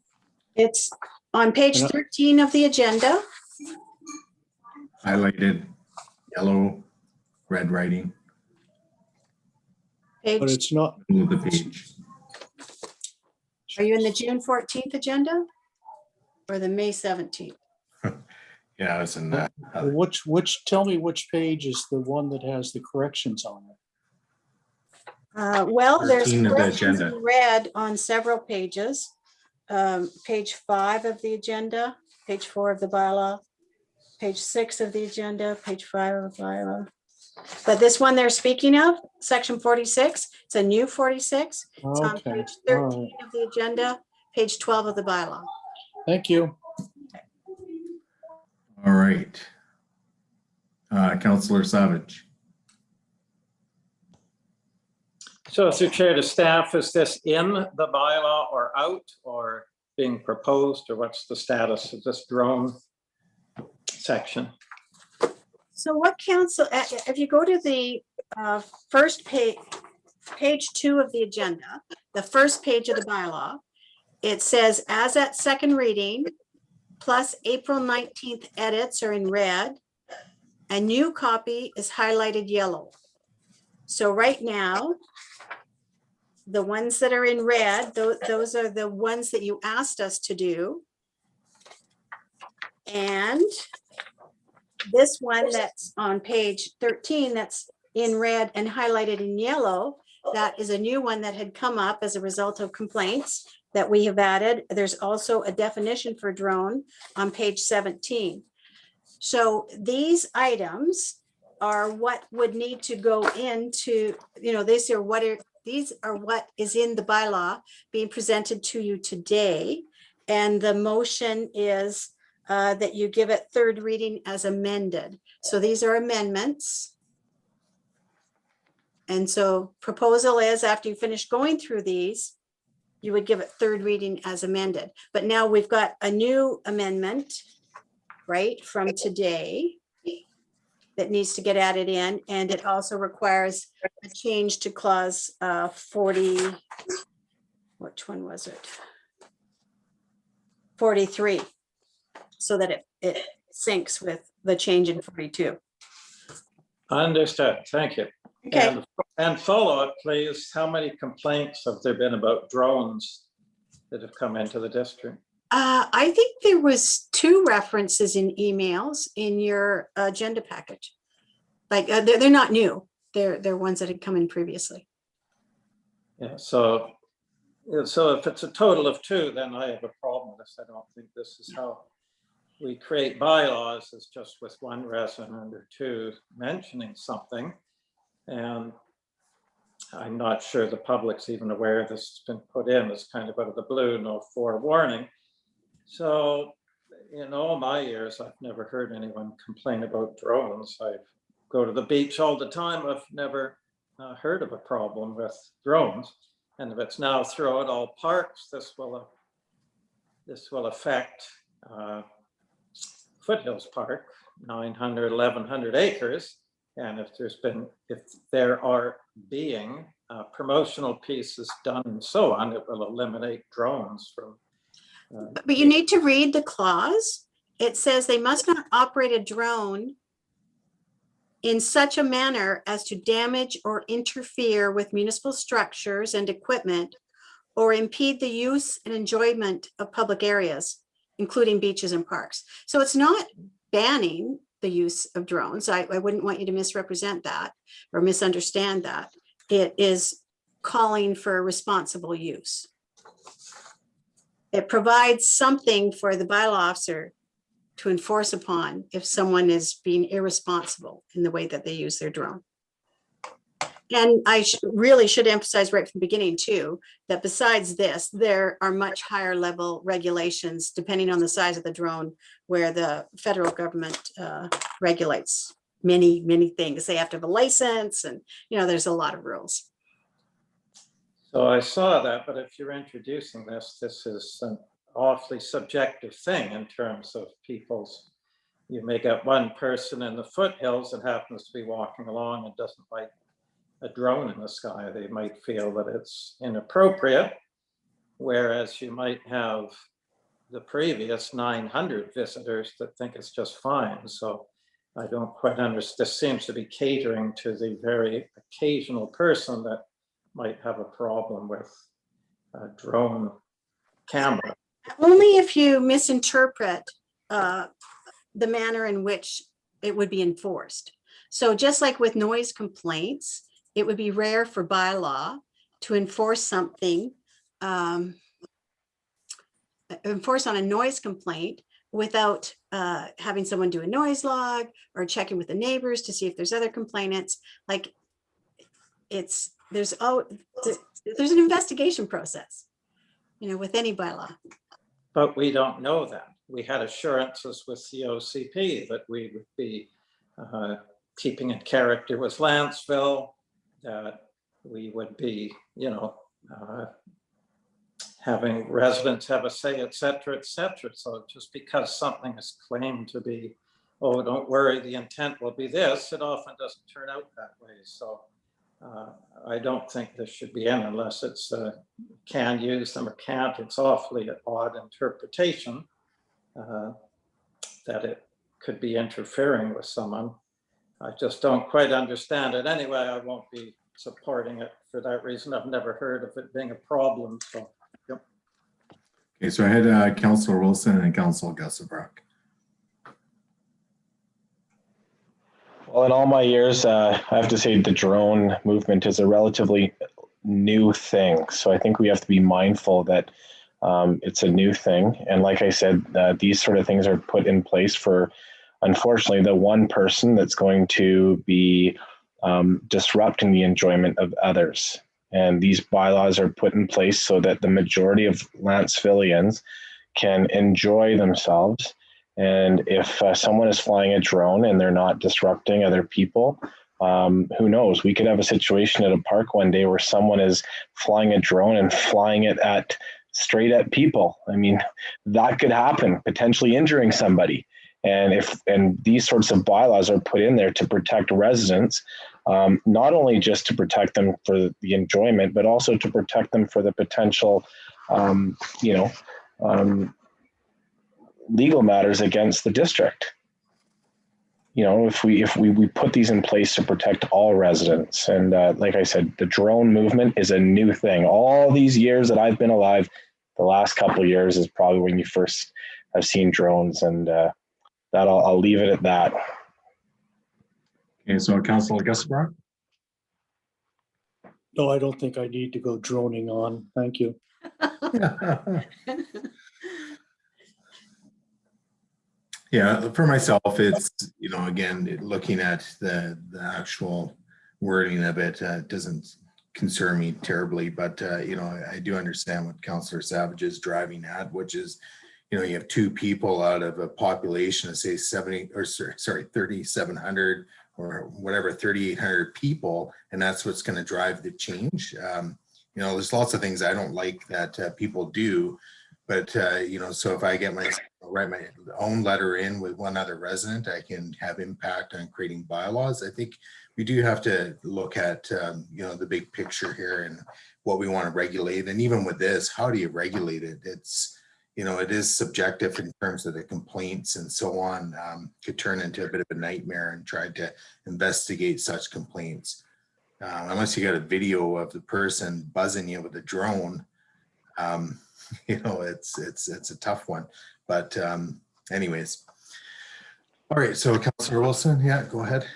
It's on page 13 of the agenda. Highlighted yellow, red writing. But it's not, Middle of the page. Are you in the June 14th agenda or the May 17th? Yeah, I was in Well, tell me which page is the one that has the corrections on it? Well, there's 13 of the corrections agenda. in red on several pages. Page 5 of the agenda, page 4 of the bylaw, page 6 of the agenda, page 5 of the bylaw. But this one they're speaking of, section 46, it's a new 46. It's on Okay, page all 13 right. of the agenda, page 12 of the bylaw. Thank you. All right. Councillor Savage. So through chair to staff, is this in the bylaw or out or being proposed, or what's the status of this drone section? So what council, if you go to the first page, page 2 of the agenda, the first page of the bylaw, it says as at second reading, plus April 19th edits are in red. A new copy is highlighted yellow. So right now, the ones that are in red, those are the ones that you asked us to do. And this one that's on page 13, that's in red and highlighted in yellow, that is a new one that had come up as a result of complaints that we have added. There's also a definition for drone on page 17. So these items are what would need to go into, these are what is in the bylaw being presented to you today. And the motion is that you give it third reading as amended. So these are amendments. And so proposal is after you finish going through these, you would give it third reading as amended. But now we've got a new amendment, right, from today that needs to get added in. And it also requires a change to clause 40, which one was it? 43, so that it syncs with the change in 42. Understood, thank you. Okay. And follow up, please. How many complaints have there been about drones that have come into the district? I think there was 2 references in emails in your agenda package. Like they're not new. They're ones that had come in previously. Yeah, so if it's a total of 2, then I have a problem with this. I don't think this is how we create bylaws, is just with one resident or 2 mentioning something. And I'm not sure the public's even aware this has been put in. It's kind of out of the blue, no forewarning. So in all my years, I've never heard anyone complain about drones. I go to the beach all the time. I've never heard of a problem with drones. And if it's now throw at all parks, this will affect Foothills Park, 900, 1,100 acres. And if there are being promotional pieces done and so on, it will eliminate drones from. But you need to read the clause. It says they must not operate a drone in such a manner as to damage or interfere with municipal structures and equipment or impede the use and enjoyment of public areas, including beaches and parks. So it's not banning the use of drones. I wouldn't want you to misrepresent that or misunderstand that. It is calling for responsible use. It provides something for the bylaw officer to enforce upon if someone is being irresponsible in the way that they use their drone. And I really should emphasize right from the beginning too, that besides this, there are much higher level regulations depending on the size of the drone where the federal government regulates many, many things. They have to have a license and, there's a lot of rules. So I saw that, but if you're introducing this is an awfully subjective thing in terms of people's, you may get one person in the foothills that happens to be walking along and doesn't like a drone in the sky. They might feel that it's inappropriate, whereas you might have the previous 900 visitors that think it's just fine. So I don't quite understand. This seems to be catering to the very occasional person that might have a problem with drone camera. Only if you misinterpret the manner in which it would be enforced. So just like with noise complaints, it would be rare for bylaw to enforce something, enforce on a noise complaint without having someone do a noise log or checking with the neighbors to see if there's other complainants. Like there's an investigation process, with any bylaw. But we don't know that. We had assurances with the OCP that we would be keeping in character with Lantzville, that we would be, having residents have a say, et cetera, et cetera. So just because something is claimed to be, oh, don't worry, the intent will be this, it often doesn't turn out that way. So I don't think this should be in unless it's can use them or can't. It's awfully an odd interpretation that it could be interfering with someone. I just don't quite understand it. Anyway, I won't be supporting it for that reason. I've never heard of it being a problem. So, yep. Okay, so I had Councillor Wilson and Councillor Gusselbrock. Well, in all my years, I have to say the drone movement is a relatively new thing. So I think we have to be mindful that it's a new thing. And like I said, these sort of things are put in place for, unfortunately, the one person that's going to be disrupting the enjoyment of others. And these bylaws are put in place so that the majority of Lantzvillians can enjoy themselves. And if someone is flying a drone and they're not disrupting other people, who knows? We could have a situation at a park one day where someone is flying a drone and flying it straight at people. I mean, that could happen, potentially injuring somebody. And these sorts of bylaws are put in there to protect residents, not only just to protect them for the enjoyment, but also to protect them for the potential, legal matters against the district. If we put these in place to protect all residents. And like I said, the drone movement is a new thing. All these years that I've been alive, the last couple of years is probably when you first have seen drones, and that I'll leave it at that. Okay, so Councillor Gusselbrock. No, I don't think I need to go droning on. Thank you. Yeah, for myself, it's, again, looking at the actual wording of it doesn't concern me terribly, but, I do understand what Councillor Savage is driving at, which is, you have two people out of a population of say 3,700 or whatever, 3,800 people, and that's what's going to drive the change. There's lots of things I don't like that people do, but so if I write my own letter in with one other resident, I can have impact on creating bylaws. I think we do have to look at the big picture here and what we want to regulate. And even with this, how do you regulate it? It's it is subjective in terms of the complaints and so on. Could turn into a bit of a nightmare and try to investigate such complaints. Unless you got a video of the person buzzing you with a drone, it's a tough one. But anyways, all right. So Councillor Wilson, yeah, go ahead.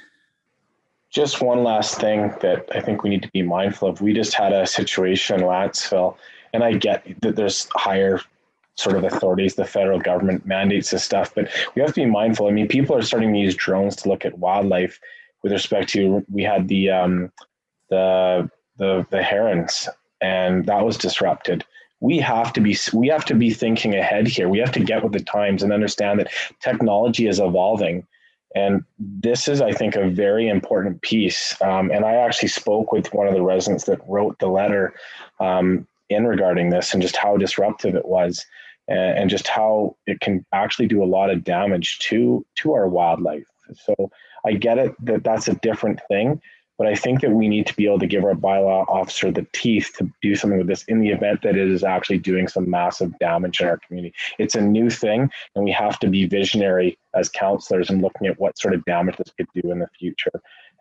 Just one last thing that I think we need to be mindful of. We just had a situation in Lantzville, and I get that there's higher sort of authorities, the federal government mandates this stuff, but we have to be mindful. I mean, people are starting to use drones to look at wildlife with respect to, we had the herons, and that was disrupted. We have to be thinking ahead here. We have to get with the times and understand that technology is evolving. And this is, I think, a very important piece. And I actually spoke with one of the residents that wrote the letter in regarding this, and just how disruptive it was, and just how it can actually do a lot of damage to our wildlife. So I get it that that's a different thing, but I think that we need to be able to give our bylaw officer the teeth to do something with this in the event that it is actually doing some massive damage in our community. It's a new thing, and we have to be visionary as councillors and looking at what sort of damage this could do in the future,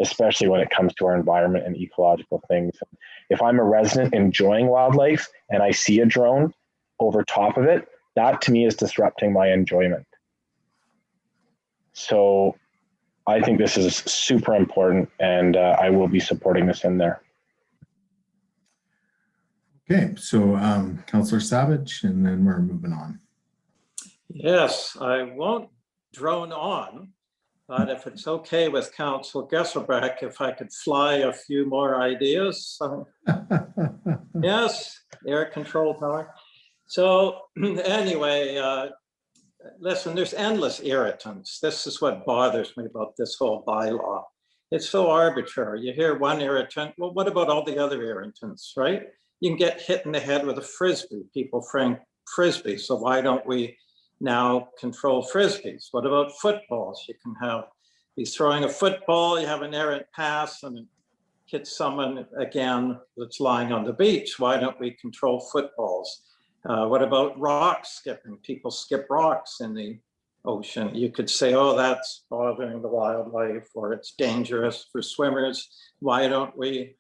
especially when it comes to our environment and ecological things. If I'm a resident enjoying wildlife and I see a drone, over top of it, that to me is disrupting my enjoyment. So I think this is super important, and I will be supporting this in there. Okay, so Councillor Savage, and then we're moving on. Yes, I won't drone on, but if it's okay with Council Gesselbrack, if I could fly a few more ideas. Yes, air control power. So anyway, listen, there's endless irritants. This is what bothers me about this whole bylaw. It's so arbitrary. You hear one irritant, well, what about all the other irritants, right? You can get hit in the head with a Frisbee. People frame Frisbee. So why don't we now control Frisbees? What about footballs? You can be throwing a football, you have an errant pass and it hits someone again that's lying on the beach. Why don't we control footballs? What about rock skipping? People skip rocks in the ocean. You could say, oh, that's bothering the wildlife, or it's dangerous for swimmers. Why don't we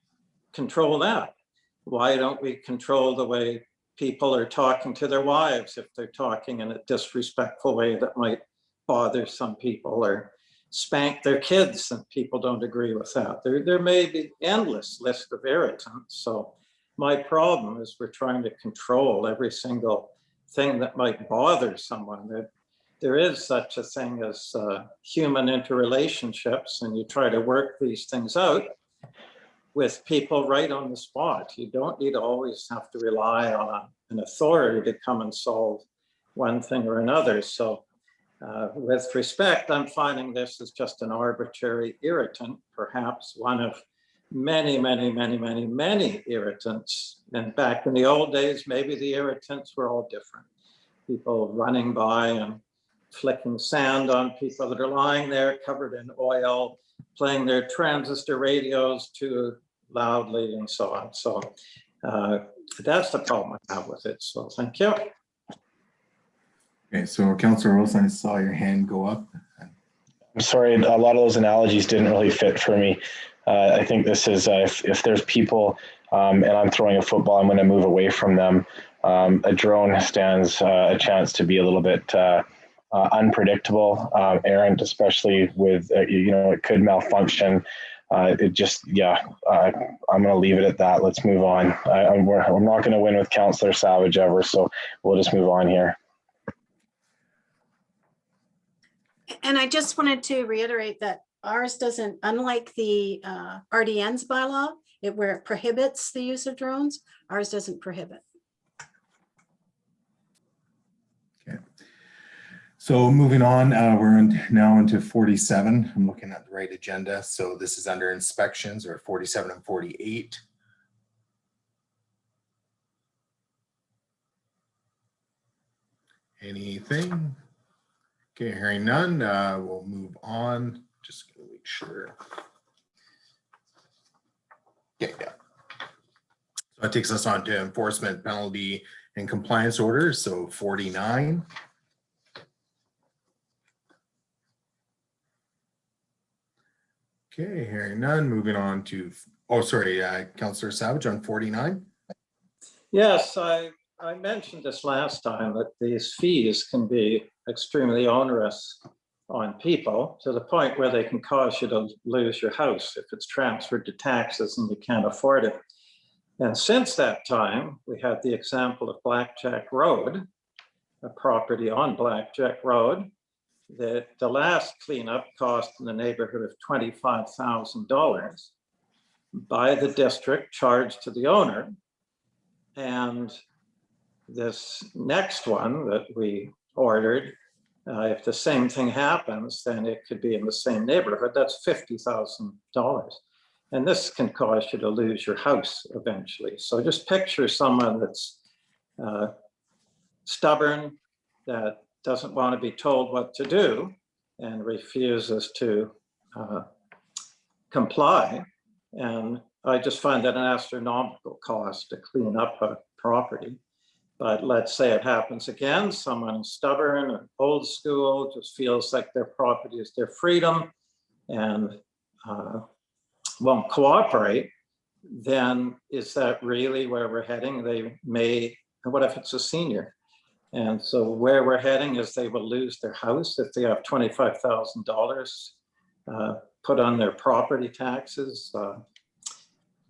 control that? Why don't we control the way people are talking to their wives if they're talking in a disrespectful way that might bother some people, or spank their kids and people don't agree with that? There may be endless list of irritants. So my problem is we're trying to control every single thing that might bother someone. There is such a thing as human interrelationships, and you try to work these things out with people right on the spot. You don't need to always have to rely on an authority to come and solve one thing or another. So with respect, I'm finding this is just an arbitrary irritant, perhaps one of many, many, many, many, many irritants. And back in the old days, maybe the irritants were all different. People running by and flicking sand on people that are lying there covered in oil, playing their transistor radios too loudly and so on. So that's the problem I have with it. So thank you. Okay, so Councillor Olson, I saw your hand go up. I'm sorry, a lot of those analogies didn't really fit for me. I think this is, if there's people and I'm throwing a football, I'm going to move away from them. A drone stands a chance to be a little bit unpredictable, errant, especially with, it could malfunction. It just, I'm going to leave it at that. Let's move on. I'm not going to win with Councillor Savage ever, so we'll just move on here. And I just wanted to reiterate that ours doesn't, unlike the RDN's bylaw, where it prohibits the use of drones, ours doesn't prohibit. Okay. So moving on, we're now into 47. I'm looking at the right agenda. So this is under inspections, or 47 and 48. Anything? Okay, hearing none, we'll move on. Just gonna make sure. Okay, yeah. So that takes us on to enforcement, penalty, and compliance orders. So 49. Okay, hearing none, moving on to, Councillor Savage on 49. Yes, I mentioned this last time that these fees can be extremely onerous on people, to the point where they can cause you to lose your house if it's transferred to taxes and you can't afford it. And since that time, we had the example of Blackjack Road, a property on Blackjack Road, that the last cleanup cost in the neighborhood of $25,000 by the district, charged to the owner. And this next one that we ordered, if the same thing happens, then it could be in the same neighborhood. That's $50,000. And this can cause you to lose your house eventually. So just picture someone that's stubborn, that doesn't want to be told what to do and refuses to comply. And I just find that an astronomical cost to clean up a property. But let's say it happens again, someone is stubborn and old school, just feels like their property is their freedom and won't cooperate, then is that really where we're heading? They may what if it's a senior? And so where we're heading is they will lose their house if they have $25,000 put on their property taxes.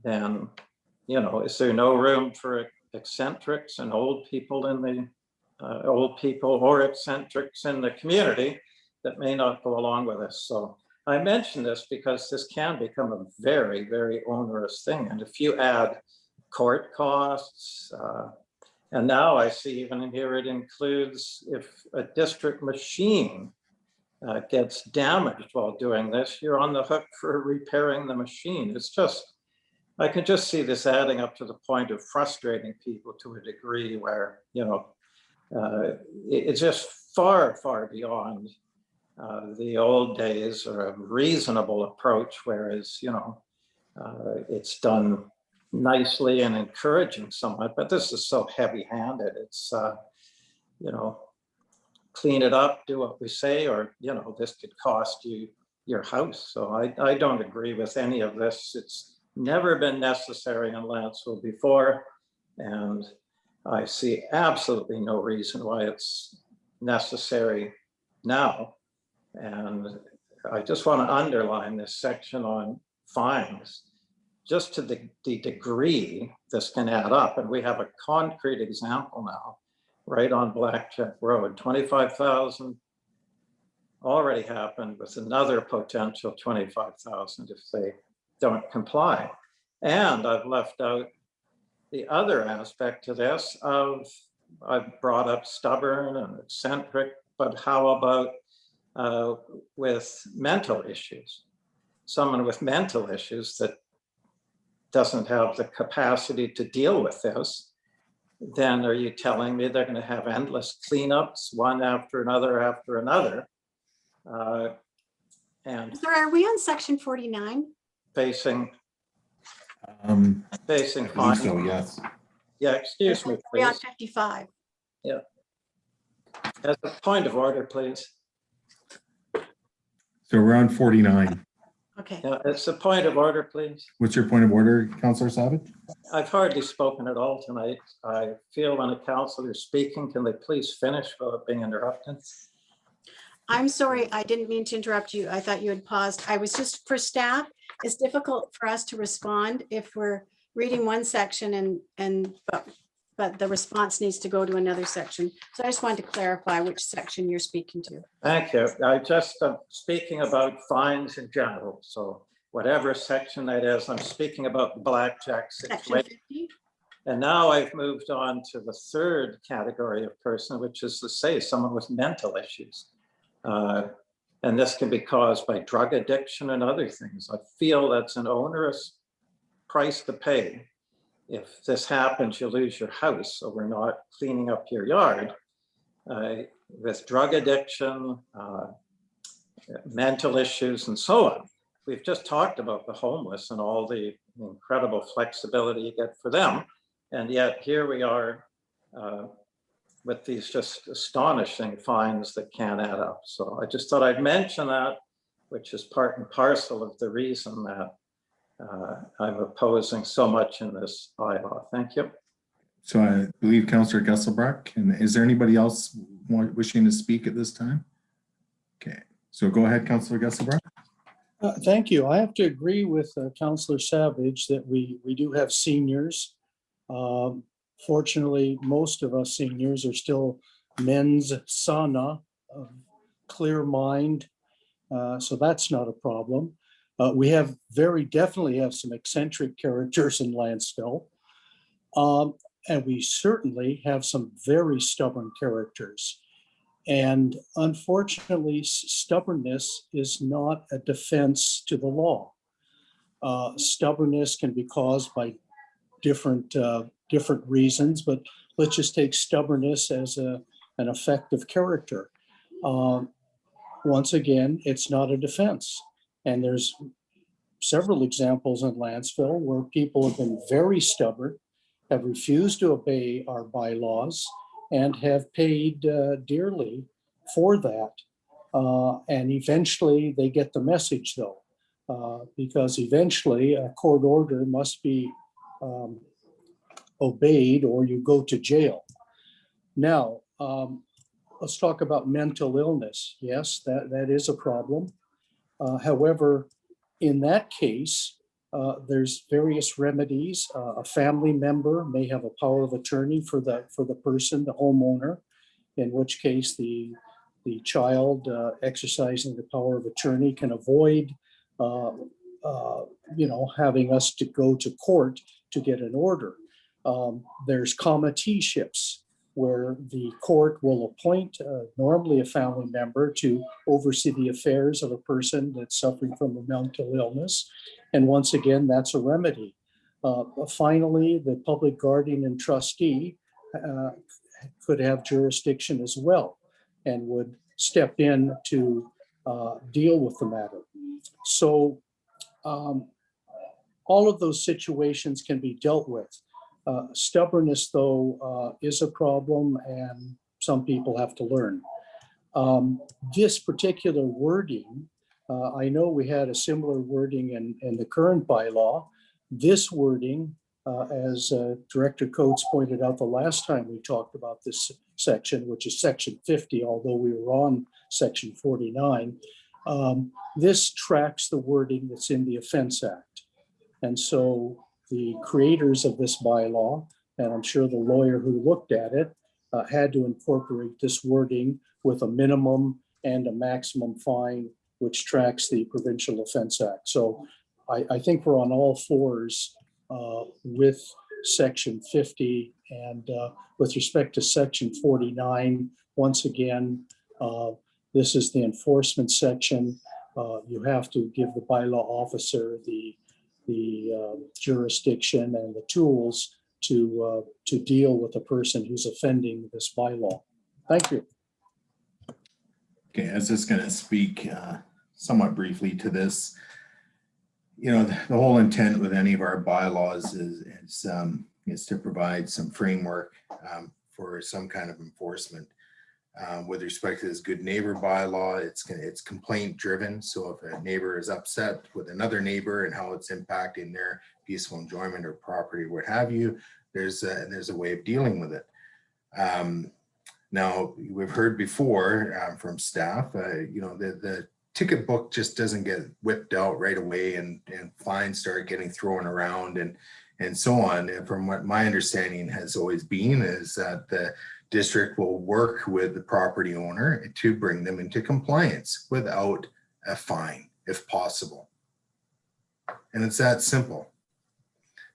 Then, you know, is there no room for eccentrics and old people in the old people or eccentrics in the community that may not go along with us? So I mention this because this can become a very, very onerous thing. And if you add court costs, and now I see even in here it includes if a district machine gets damaged while doing this, you're on the hook for repairing the machine. It's just, I can just see this adding up to the point of frustrating people to a degree where, you know, it's just far, far beyond the old days or a reasonable approach, whereas, you know, it's done nicely and encouraging somewhat, but this is so heavy-handed. It's, you know, clean it up, do what we say, or, you know, this could cost you your house. So I don't agree with any of this. It's never been necessary in Lantzville before, and I see absolutely no reason why it's necessary now. And I just want to underline this section on fines, just to the degree this can add up. And we have a concrete example now, right on Blackjack Road, 25,000 already happened with another potential 25,000 if they don't comply. And I've left out the other aspect to this of, I've brought up stubborn and eccentric, but how about with mental issues? Someone with mental issues that doesn't have the capacity to deal with this, then are you telling me they're going to have endless cleanups, one after another? And So are we on section 49? I facing believe fines? so, yes. Yeah, excuse me, We're on please. 55. As a point of order, please. So we're on 49. Okay. Yeah, it's a point of order, please. What's your point of order, Councillor Savage? I've hardly spoken at all tonight. I feel when a councillor is speaking, can they please finish without being interrupted? I'm sorry, I didn't mean to interrupt you. I thought you had paused. I was just, for staff, it's difficult for us to respond if we're reading one section but the response needs to go to another section. So I just wanted to clarify which section you're speaking to. Thank you. I just am speaking about fines in general. So whatever section that is, I'm speaking about the blackjack Section situation. 50? And now I've moved on to the third category of person, which is to say someone with mental issues. And this can be caused by drug addiction and other things. I feel that's an onerous price to pay. If this happens, you lose your house, so we're not cleaning up your yard. With drug addiction, mental issues, and so on. We've just talked about the homeless and all the incredible flexibility you get for them. And yet here we are with these just astonishing fines that can't add up. So I just thought I'd mention that, which is part and parcel of the reason that I'm opposing so much in this bylaw. Thank you. So I believe Councillor Gusselbrock, and is there anybody else wishing to speak at this time? Okay, so go ahead, Councillor Gusselbrock. Thank you. I have to agree with Councillor Savage that we do have seniors. Fortunately, most of us seniors are still mens sana, clear mind. So that's not a problem. We have definitely have some eccentric characters in Lantzville. And we certainly have some very stubborn characters. And unfortunately, stubbornness is not a defense to the law. Stubbornness can be caused by different reasons, but let's just take stubbornness as an effect of character. Once again, it's not a defense. And there's several examples in Lantzville where people have been very stubborn, have refused to obey our bylaws, and have paid dearly for that. And eventually they get the message though, because eventually a court order must be obeyed, or you go to jail. Now, let's talk about mental illness. Yes, that is a problem. However, in that case, there's various remedies. A family member may have a power of attorney for the person, the homeowner, in which case the child exercising the power of attorney can avoid having us to go to court to get an order. There's committeeships where the court will appoint normally a family member to oversee the affairs of a person that's suffering from a mental illness. And once again, that's a remedy. Finally, the public guardian and trustee could have jurisdiction as well and would step in to deal with the matter. So all of those situations can be dealt with. Stubbornness, though, is a problem, and some people have to learn. This particular wording, I know we had a similar wording in the current bylaw. This wording, as Director Coates pointed out the last time we talked about this section, which is section 50, although we were on section 49, this tracks the wording that's in the Offense Act. And so the creators of this bylaw, and I'm sure the lawyer who looked at it, had to incorporate this wording with a minimum and a maximum fine, which tracks the Provincial Offense Act. So I think we're on all fours with section 50. And with respect to section 49, once again, this is the enforcement section. You have to give the bylaw officer the jurisdiction and the tools to deal with a person who's offending this bylaw. Thank you. Okay, I was just going to speak somewhat briefly to this. The whole intent with any of our bylaws is to provide some framework for some kind of enforcement. With respect to this good neighbor bylaw, it's complaint driven. So if a neighbor is upset with another neighbor and how it's impacting their peaceful enjoyment or property, what have you, there's a way of dealing with it. Now, we've heard before from staff, the ticket book just doesn't get whipped out right away and fines start getting thrown around and so on. And from what my understanding has always been is that the district will work with the property owner to bring them into compliance without a fine, if possible. And it's that simple.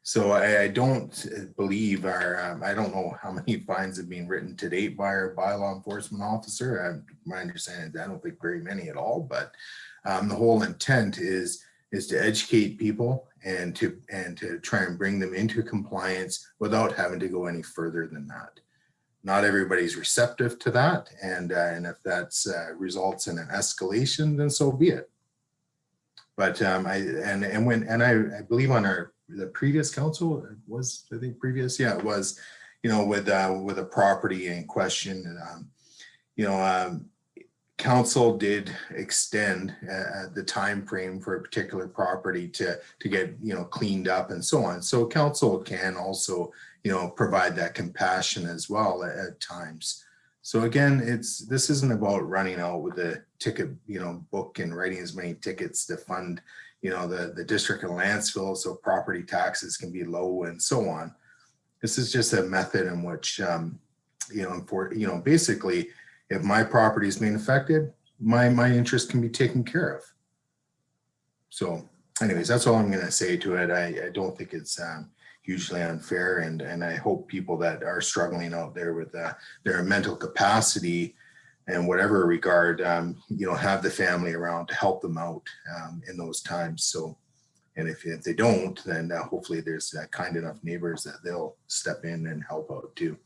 So I don't believe I don't know how many fines have been written to date by our bylaw enforcement officer. My understanding is I don't think very many at all, but the whole intent is to educate people and to try and bring them into compliance without having to go any further than that. Not everybody's receptive to that, and if that results in an escalation, then so be it. But I believe on the previous council, it was, I think previous, yeah, it was, with a property in question, council did extend the time frame for a particular property to get cleaned up and so on. So council can also provide that compassion as well at times. So again, this isn't about running out with the ticket book and writing as many tickets to fund the district of Lantzville so property taxes can be low and so on. This is just a method in which basically, if my property is being affected, my interest can be taken care of. So anyways, that's all I'm going to say to it. I don't think it's hugely unfair, and I hope people that are struggling out there with their mental capacity in whatever regard, have the family around to help them out in those times. So, and if they don't, then hopefully there's kind enough neighbors that they'll step in and help out too.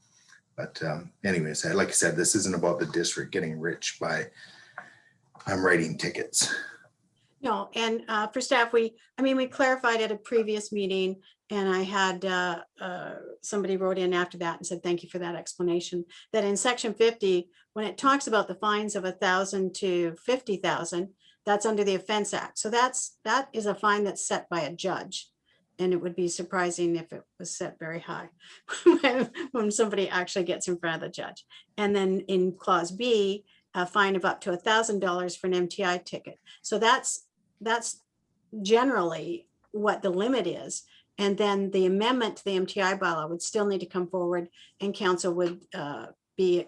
But anyways, like I said, this isn't about the district getting rich by writing tickets. No, and for staff, we clarified at a previous meeting, and I had somebody wrote in after that and said, thank you for that explanation, that in section 50, when it talks about the fines of 1,000 to 50,000, that's under the Offense Act. So that is a fine that's set by a judge. and it would be surprising if it was set very high when somebody actually gets in front of the judge. And then in clause B, a fine of up to $1,000 for an MTI ticket. So that's generally what the limit is. And then the amendment to the MTI bylaw would still need to come forward, and council would be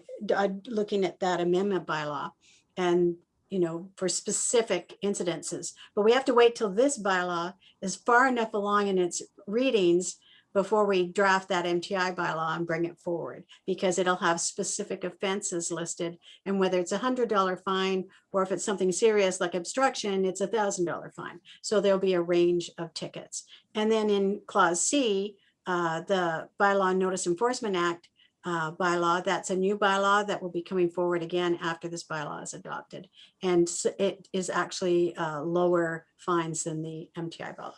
looking at that amendment bylaw and, you know, for specific incidences. But we have to wait till this bylaw is far enough along in its readings before we draft that MTI bylaw and bring it forward, because it'll have specific offenses listed, and whether it's $100 fine or if it's something serious like obstruction, it's $1,000 fine. So there'll be a range of tickets. And then in clause C, the bylaw Notice Enforcement Act bylaw, that's a new bylaw that will be coming forward again after this bylaw is adopted. And it is actually lower fines than the MTI bylaw.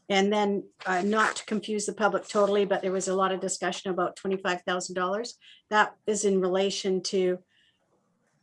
And then not to confuse the public totally, but there was a lot of discussion about $25,000. That is in relation to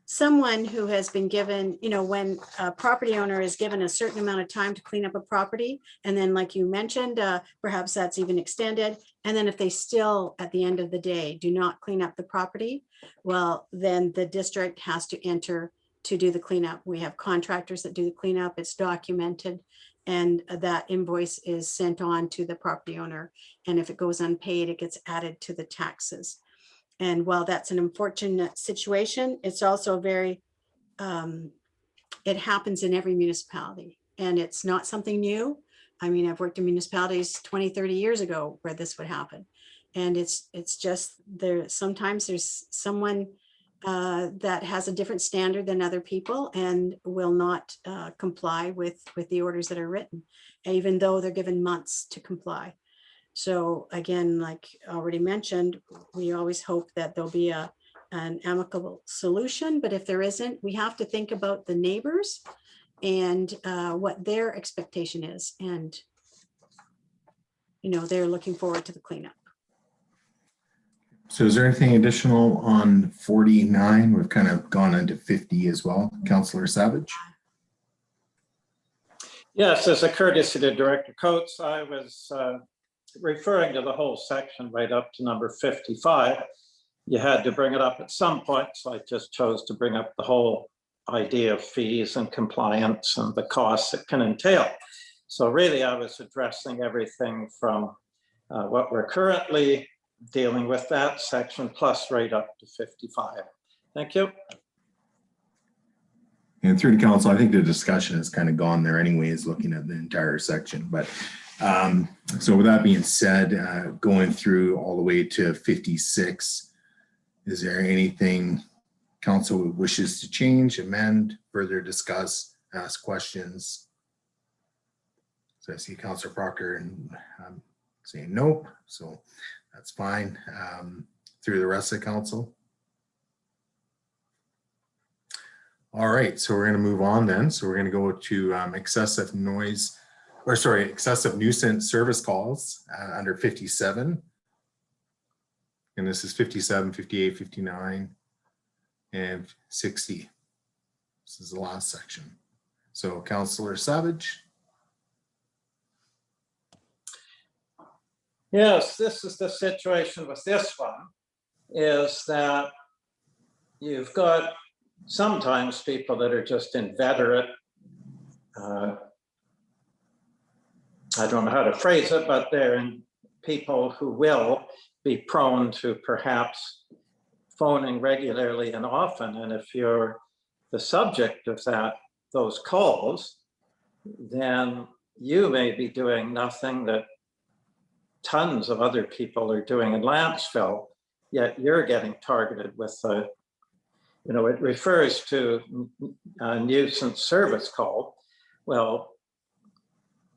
someone who has been given, you know, when a property owner is given a certain amount of time to clean up a property. And then like you mentioned, perhaps that's even extended. And then if they still, at the end of the day, do not clean up the property, well, then the district has to enter to do the cleanup. We have contractors that do the cleanup. It's documented. And that invoice is sent on to the property owner. And if it goes unpaid, it gets added to the taxes. And while that's an unfortunate situation, it's also very, it happens in every municipality, and it's not something new. I mean, I've worked in municipalities 20, 30 years ago where this would happen. And it's just there. Sometimes there's someone that has a different standard than other people and will not comply with the orders that are written, even though they're given months to comply. So again, like already mentioned, we always hope that there'll be an amicable solution, but if there isn't, we have to think about the neighbors and what their expectation is. And, you know, they're looking forward to the cleanup. So is there anything additional on 49? We've kind of gone into 50 as well. Councillor Savage. Yes, as a courtesy to Director Coates, I was referring to the whole section right up to number 55. You had to bring it up at some point, so I just chose to bring up the whole idea of fees and compliance and the costs it can entail. So really, I was addressing everything from what we're currently dealing with, that section, plus right up to 55. Thank you. And through the council, I think the discussion has kind of gone there anyways, looking at the entire section. But so with that being said, going through all the way to 56, is there anything council wishes to change, amend, further discuss, ask questions? So I see Councillor Proctor and saying nope, so that's fine. Through the rest of the council. All right, so we're going to move on then. So we're going to go to excessive noise, or sorry, excessive nuisance service calls under 57. And this is 57, 58, 59, and 60. This is the last section. So Councillor Savage. Yes, this is the situation with this one, is that you've got sometimes people that are just inveterate. I don't know how to phrase it, but they're people who will be prone to perhaps phoning regularly and often. And if you're the subject of those calls, then you may be doing nothing that tons of other people are doing in Lantzville, yet you're getting targeted with a, you know, it refers to a nuisance service call. Well,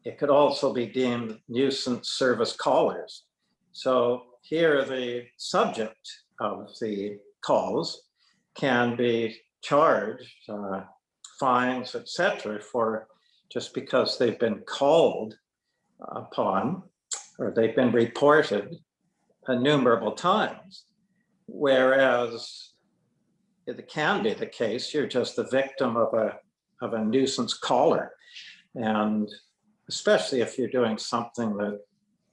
it could also be deemed nuisance service callers. So here the subject of the calls can be charged fines, etc., for just because they've been called upon or they've been reported innumerable times. Whereas it can be the case, you're just the victim of a nuisance caller. And especially if you're doing something that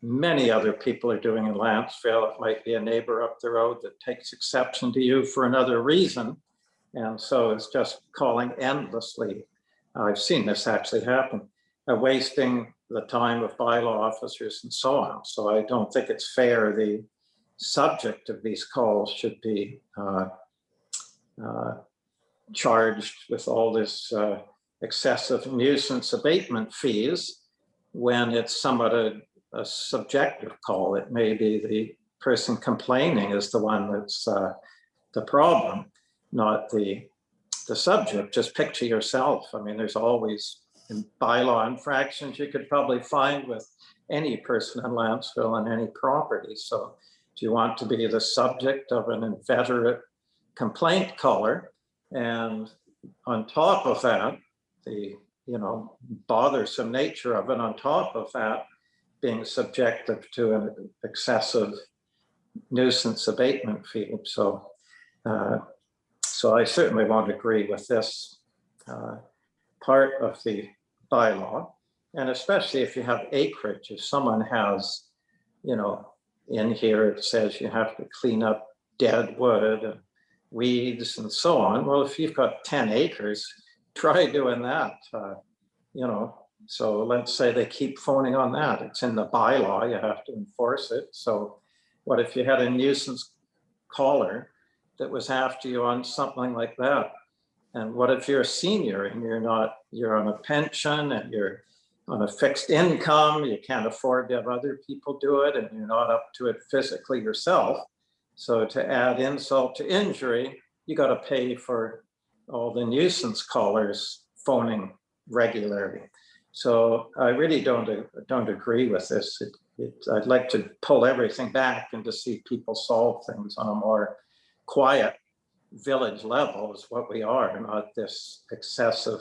many other people are doing in Lantzville. It might be a neighbor up the road that takes exception to you for another reason. And so it's just calling endlessly. I've seen this actually happen, wasting the time of bylaw officers and so on. So I don't think it's fair. The subject of these calls should be charged with all this excessive nuisance abatement fees when it's somewhat a subjective call. It may be the person complaining is the one that's the problem, not the subject. Just picture yourself. I mean, there's always in bylaw infractions you could probably find with any person in Lantzville on any property. So do you want to be the subject of an inveterate complaint caller? And on top of that, the bothersome nature of it, on top of that, being subjective to an excessive nuisance abatement fee. So I certainly won't agree with this part of the bylaw. And especially if you have acreage, if someone has, in here it says you have to clean up dead wood and weeds and so on. Well, if you've got 10 acres, try doing that, So let's say they keep phoning on that. It's in the bylaw, you have to enforce it. So what if you had a nuisance caller that was after you on something like that? And what if you're a senior and you're on a pension and you're on a fixed income, you can't afford to have other people do it and you're not up to it physically yourself. So to add insult to injury, you got to pay for all the nuisance callers phoning regularly. So I really don't agree with this. I'd like to pull everything back and to see people solve things on a more quiet village level is what we are, not this excessive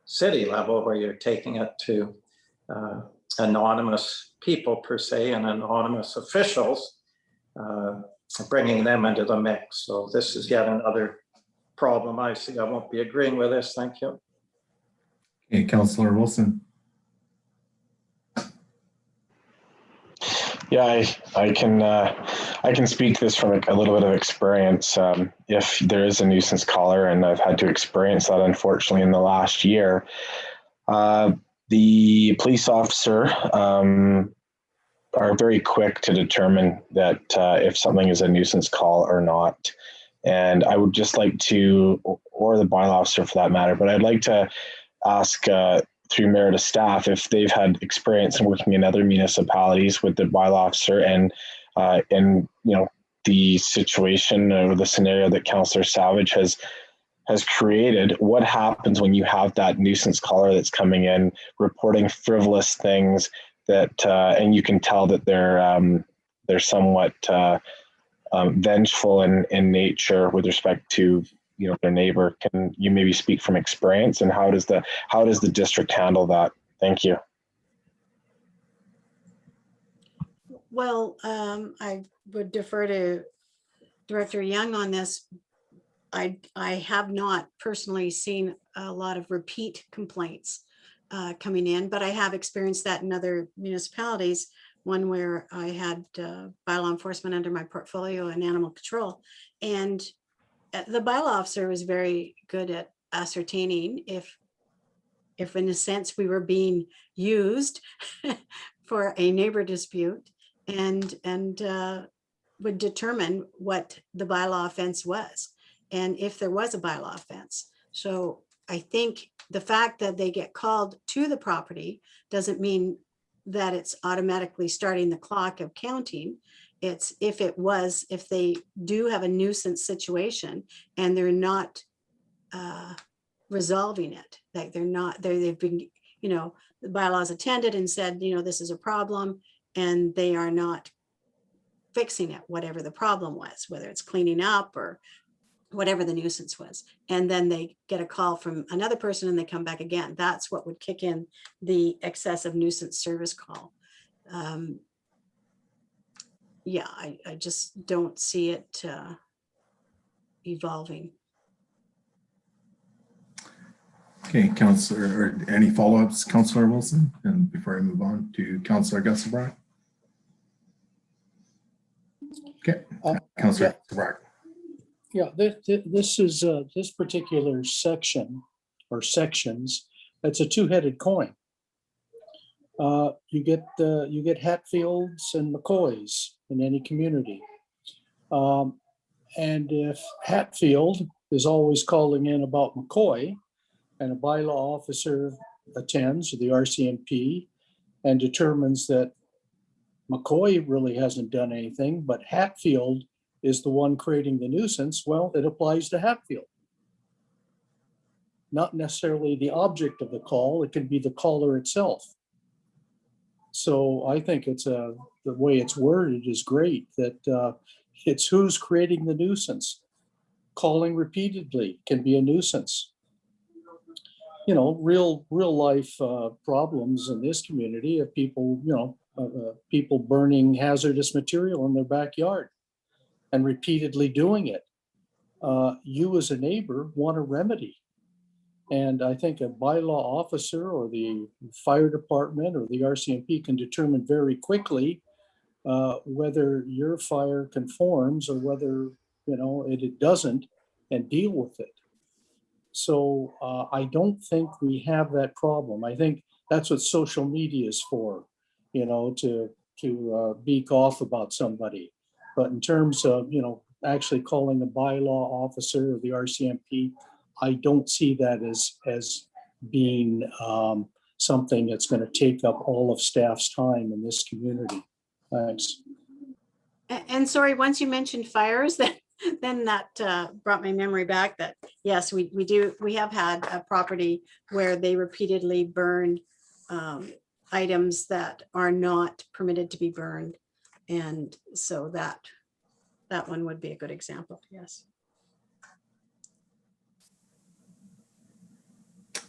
city level where you're taking it to anonymous people per se and anonymous officials, bringing them into the mix. So this is yet another problem I see. I won't be agreeing with this. Thank you. Okay, Councillor Wilson. Yeah, I can speak this from a little bit of experience. If there is a nuisance caller, and I've had to experience that unfortunately in the last year, the police officer are very quick to determine that if something is a nuisance call or not. And I would just like to, or the bylaw officer for that matter, but I'd like to ask through mayor to staff if they've had experience in working in other municipalities with the bylaw officer and the situation or the scenario that Councillor Savage has created. What happens when you have that nuisance caller that's coming in reporting frivolous things that and you can tell that they're somewhat vengeful in nature with respect to their neighbor? Can you maybe speak from experience, and how does the district handle that? Thank you. Well, I would defer to Director Young on this. I have not personally seen a lot of repeat complaints coming in, but I have experienced that in other municipalities. One where I had bylaw enforcement under my portfolio and animal control, and the bylaw officer was very good at ascertaining if in a sense we were being used for a neighbor dispute, and would determine what the bylaw offense was and if there was a bylaw offense. So I think the fact that they get called to the property doesn't mean that it's automatically starting the clock of counting. It's if they do have a nuisance situation and they're not resolving it, like they've been, the bylaws attended and said, this is a problem, and they are not fixing it, whatever the problem was, whether it's cleaning up or whatever the nuisance was. And then they get a call from another person and they come back again. That's what would kick in the excessive nuisance service call. Yeah, I just don't see it evolving. Okay, Counselor, or any follow-ups, Counselor Wilson? And before I move on to Counselor Gusselbrock? Okay, Counselor Gusselbrock. Yeah, this is, this particular section or sections, it's a two-headed coin. You get Hatfields and McCoys in any community. And if Hatfield is always calling in about McCoy and a bylaw officer attends, or the RCMP, and determines that McCoy really hasn't done anything, but Hatfield is the one creating the nuisance, well, it applies to Hatfield. Not necessarily the object of the call, it can be the caller itself. So I think it's the way it's worded is great, that it's who's creating the nuisance. Calling repeatedly can be a nuisance. You know, real life problems in this community of people, people burning hazardous material in their backyard and repeatedly doing it. You as a neighbor want a remedy. And I think a bylaw officer or the fire department or the RCMP can determine very quickly whether your fire conforms or whether, it doesn't, and deal with it. So I don't think we have that problem. I think that's what social media is for, to beak off about somebody. But in terms of, actually calling a bylaw officer or the RCMP, I don't see that as being something that's going to take up all of staff's time in this community. Thanks. And sorry, once you mentioned fires, then that brought my memory back that, yes, we have had a property where they repeatedly burned items that are not permitted to be burned. And so that one would be a good example, yes.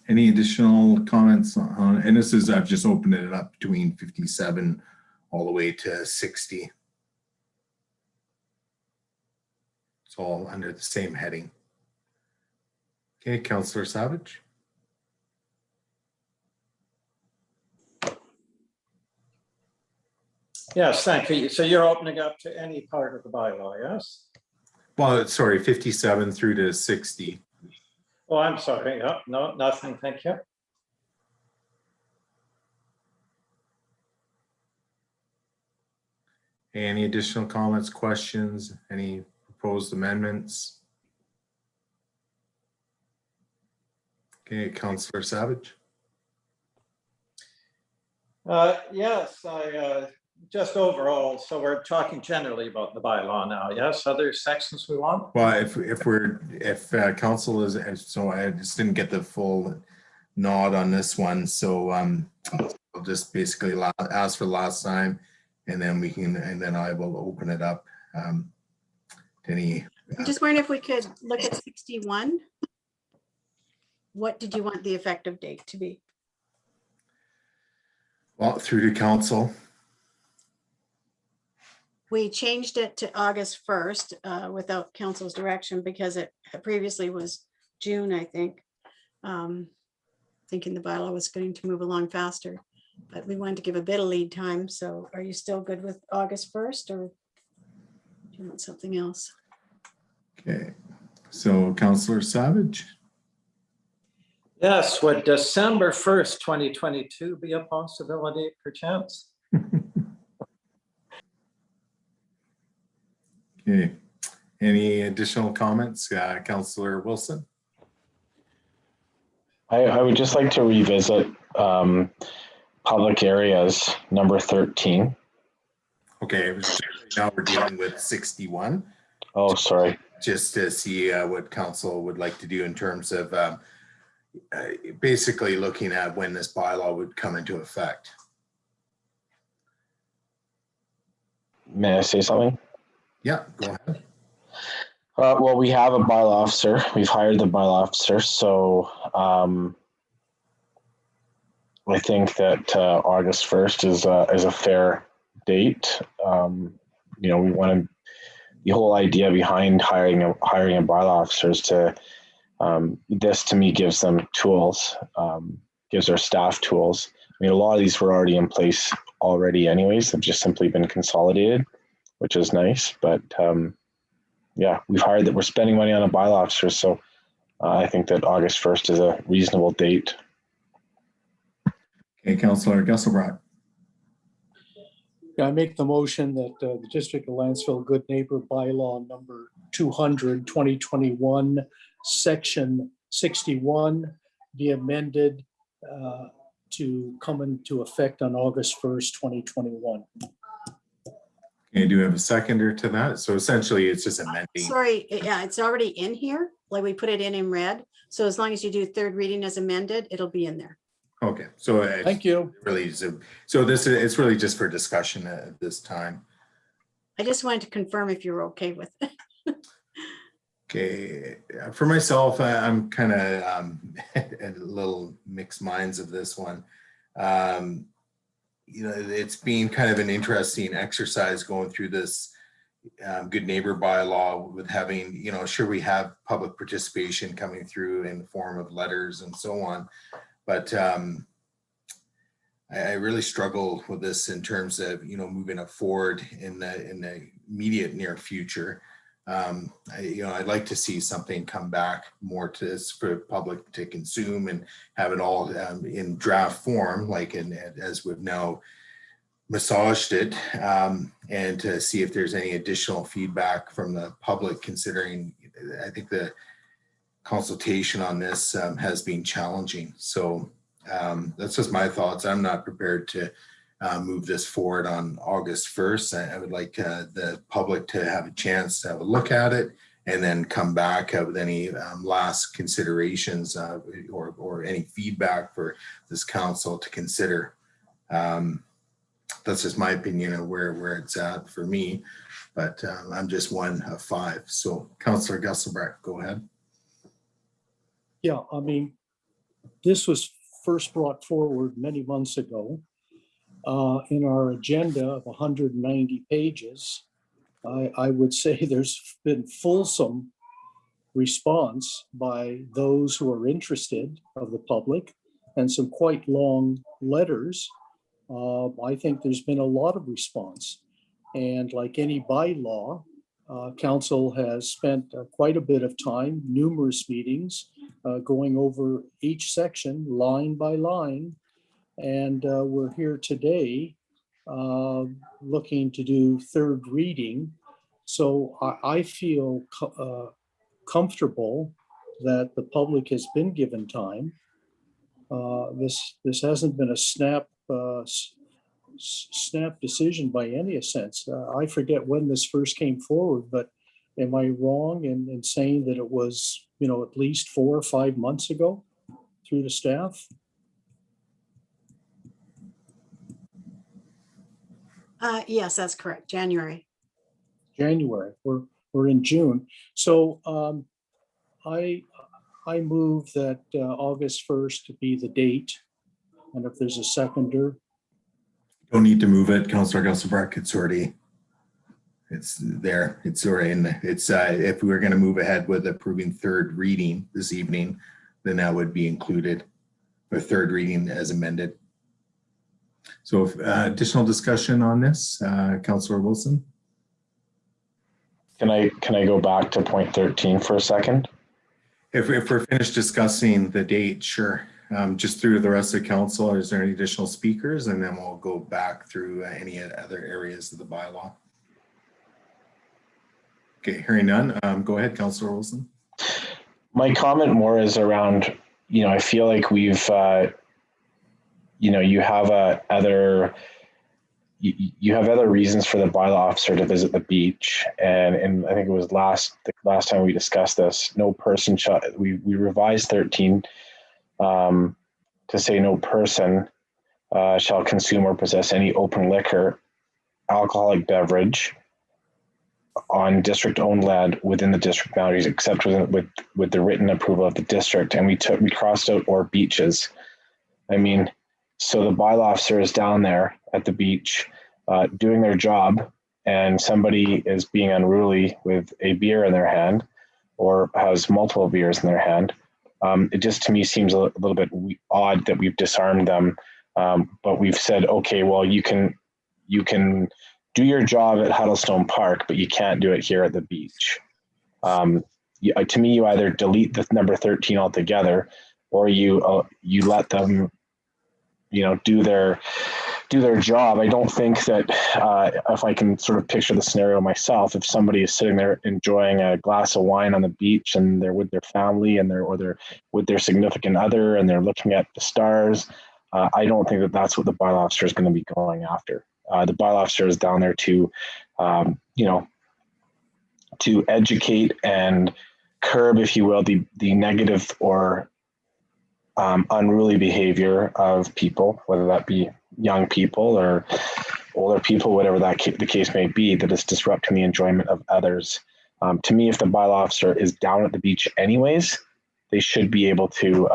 Any additional comments on, and this is, I've just opened it up between 57 all the way to 60. It's all under the same heading. Okay, Councillor Savage. Yes, thank you. So you're opening up to any part of the bylaw, yes? Well, sorry, 57 through to 60. Oh, I'm sorry. No, nothing. Thank you. Any additional comments, questions, any proposed amendments? Okay, Councillor Savage. Yes, I just overall, so we're talking generally about the bylaw now, yes? Other sections we want? Well, if council is, so I just didn't get the full nod on this one, so I'll just basically ask for last time, and then I will open it up to any. I'm just wondering if we could look at 61. What did you want the effective date to be? Well, through to council. We changed it to August 1st without council's direction because it previously was June, I think. Thinking the bylaw was going to move along faster, but we wanted to give a bit of lead time. So are you still good with August 1st or do you want something else? Okay, so Councillor Savage. Yes, would December 1st, 2022 be a possibility perchance? Okay, any additional comments, Councillor Wilson? I would just like to revisit public areas, number 13. Okay, now we're dealing with 61. Oh, sorry. Just to see what council would like to do in terms of basically looking at when this bylaw would come into effect. May I say something? Yeah, go ahead. Well, we have a bylaw officer. We've hired the bylaw officer, so I think that August 1st is a fair date. We want to. The whole idea behind hiring a bylaw officer is to This to me gives them tools, gives our staff tools. I mean, a lot of these were already in place already anyways. They've just simply been consolidated, which is nice. But yeah, we're spending money on a bylaw officer. So I think that August 1st is a reasonable date. Okay, Councillor Gesselbrat. Yeah, I make the motion that the District of Lantzville Good Neighbor Bylaw number 200, 2021, section 61 be amended to come into effect on August 1st, 2021. Okay, do we have a seconder to that? So essentially it's just amending. Sorry, yeah, it's already in here, like we put it in red. So as long as you do third reading as amended, it'll be in there. Okay, so Thank you. really, so this is, it's really just for discussion at this time. I just wanted to confirm if you're okay with it. Okay, for myself, I'm kind of a little mixed minds of this one. You know, it's been kind of an interesting exercise going through this good neighbor bylaw with having, you know, sure, we have public participation coming through in the form of letters and so on. But I really struggle with this in terms of, you know, moving it forward in the immediate near future. You know, I'd like to see something come back more to this for public to consume and have it all in draft form, like as we've now massaged it, and to see if there's any additional feedback from the public, considering I think the consultation on this has been challenging. So that's just my thoughts. I'm not prepared to move this forward on August 1st. I would like the public to have a chance to have a look at it and then come back with any last considerations or any feedback for this council to consider. That's just my opinion of where it's at for me, but I'm just one of five. So Councillor Gesselbrat, go ahead. Yeah, I mean, this was first brought forward many months ago in our agenda of 190 pages. I would say there's been fulsome response by those who are interested of the public and some quite long letters. I think there's been a lot of response, and like any bylaw, council has spent quite a bit of time, numerous meetings, going over each section line by line. And we're here today looking to do third reading. So I feel comfortable that the public has been given time. This hasn't been a snap decision by any sense. I forget when this first came forward, but am I wrong in saying that it was, you know, at least 4 or 5 months ago through the staff? Yes, that's correct. January. We're in June. So I move that August 1st be the date. And if there's a seconder. Don't need to move it, Councillor Gesselbrat. It's there. It's already in. It's if we were going to move ahead with approving third reading this evening, then that would be included, or third reading as amended. So additional discussion on this, Councillor Wilson. Can I go back to point 13 for a second? If we're finished discussing the date, sure. Just through the rest of the council, is there any additional speakers? And then we'll go back through any other areas of the bylaw. Okay, hearing none. Go ahead, Councillor Wilson. My comment more is around, you know, I feel like we've, you know, you have other reasons for the bylaw officer to visit the beach, and I think it was the last time we discussed this. No person shall. We revised 13 to say no person shall consume or possess any open liquor, alcoholic beverage on district-owned land within the district boundaries, except with the written approval of the district. And we crossed out or beaches. I mean, so the bylaw officer is down there at the beach doing their job, and somebody is being unruly with a beer in their hand. or has multiple beers in their hand. It just to me seems a little bit odd that we've disarmed them, but we've said, okay, well, you can do your job at Huddlestone Park, but you can't do it here at the beach. To me, you either delete the number 13 altogether, or you let them, do their job. I don't think that if I can sort of picture the scenario myself, if somebody is sitting there enjoying a glass of wine on the beach and they're with their family and they're with their significant other and they're looking at the stars, I don't think that that's what the bylaw officer is going to be going after. The bylaw officer is down there to, to educate and curb, if you will, the negative or unruly behavior of people, whether that be young people or older people, whatever the case may be, that is disrupting the enjoyment of others. To me, if the bylaw officer is down at the beach anyways, they should be able to,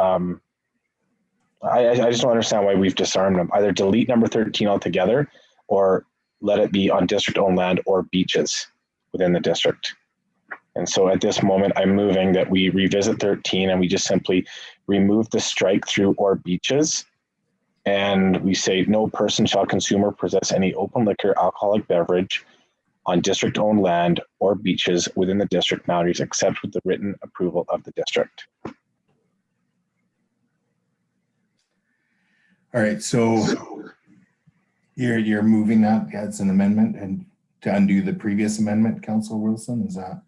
I just don't understand why we've disarmed them. Either delete number 13 altogether or let it be on district-owned land or beaches within the district. And so at this moment, I'm moving that we revisit 13 and we just simply remove the strike through or beaches. And we say no person shall consume or possess any open liquor, alcoholic beverage on district-owned land or beaches within the district boundaries, except with the written approval of the district. All right, so you're moving that as an amendment and to undo the previous amendment, Councilor Wilson, is that?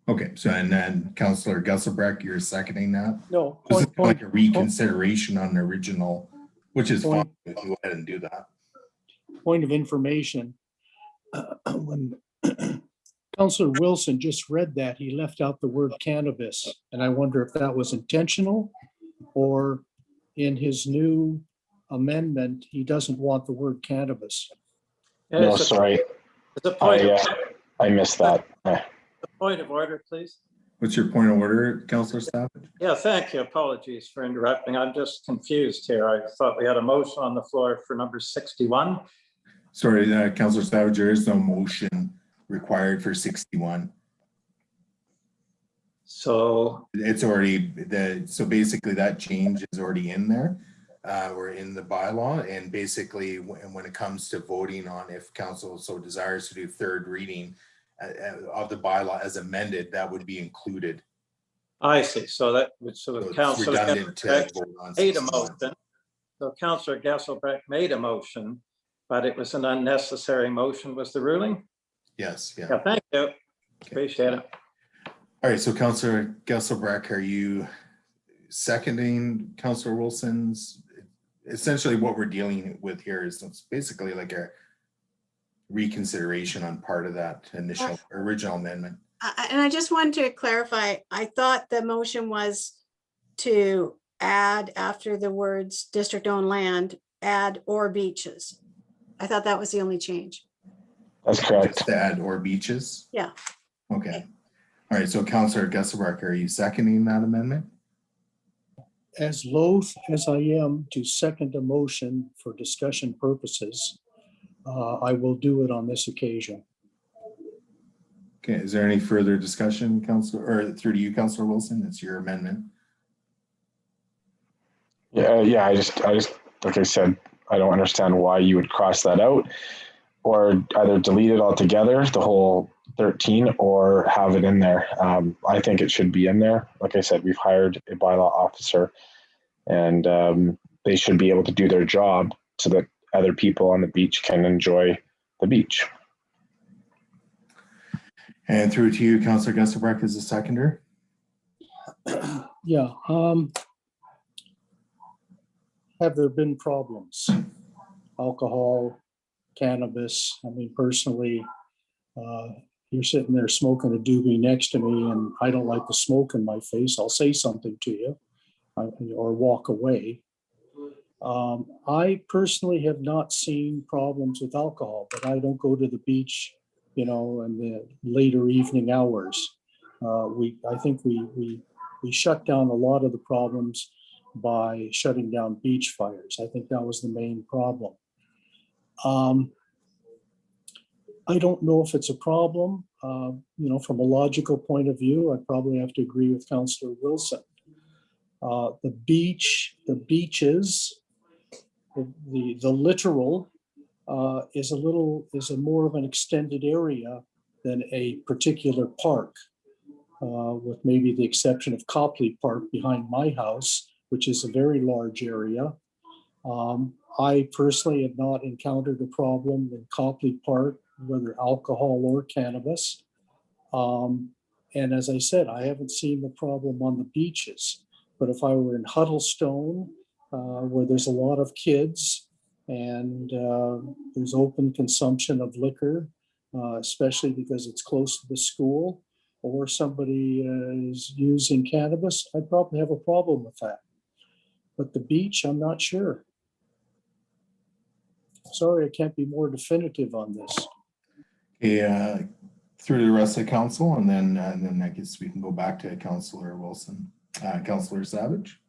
Okay, so and then Councilor Gesselbrecht, you're seconding that? No, This is point, like a reconsideration on the original, which is fine, Point. if you go ahead and do that. point of information. When Councillor Wilson just read that, he left out the word cannabis, and I wonder if that was intentional or in his new amendment, he doesn't want the word cannabis. No, sorry, I missed that. Point of order, please. What's your point of order, Councilor Savage? Yeah, thank you. Apologies for interrupting. I'm just confused here. I thought we had a motion on the floor for number 61. Sorry, Councilor Savage, there is no motion required for 61. So It's already, so basically that change is already in there. We're in the bylaw, and basically when it comes to voting on if council so desires to do third reading of the bylaw as amended, that would be included. I see. So that would, so So it's Councillor redundant to Gesselbrecht vote on made a 61. motion. So Councillor Gesselbrecht made a motion, but it was an unnecessary motion, was the ruling? Yes, yeah. Yeah, thank you. Okay. Appreciate it. All right, so Councillor Gesselbrecht, are you seconding Councillor Wilson's? Essentially what we're dealing with here is it's basically like a reconsideration on part of that initial original amendment. And I just wanted to clarify, I thought the motion was to add after the words district-owned land, add or beaches. I thought that was the only change. That's correct. Just to add or beaches? Yeah. Okay. All right, so Councillor Gesselbrecht, are you seconding that amendment? As loath as I am to second a motion for discussion purposes, I will do it on this occasion. Okay, is there any further discussion, Councillor, or through to you, Councillor Wilson? It's your amendment. Yeah. I just, like I said, I don't understand why you would cross that out, or either delete it altogether, the whole 13, or have it in there. I think it should be in there. Like I said, we've hired a bylaw officer, and they should be able to do their job so that other people on the beach can enjoy the beach. And through to you, Councillor Gesselbrecht, as a seconder. Yeah. Have there been problems? Alcohol, cannabis. I mean, personally, you're sitting there smoking a doobie next to me and I don't like the smoke in my face. I'll say something to you or walk away. I personally have not seen problems with alcohol, but I don't go to the beach, in the later evening hours. I think we shut down a lot of the problems by shutting down beach fires. I think that was the main problem. I don't know if it's a problem. From a logical point of view, I probably have to agree with Councillor Wilson. The beaches, the littoral is a more of an extended area than a particular park, with maybe the exception of Copley Park behind my house, which is a very large area. I personally have not encountered a problem in Copley Park, whether alcohol or cannabis. And as I said, I haven't seen the problem on the beaches. But if I were in Huddlestone, where there's a lot of kids and there's open consumption of liquor, especially because it's close to the school, or somebody is using cannabis, I'd probably have a problem with that. But the beach, I'm not sure. Sorry, I can't be more definitive on this. Okay, through to the rest of the council, and then I guess we can go back to Councillor Wilson. Councillor Savage.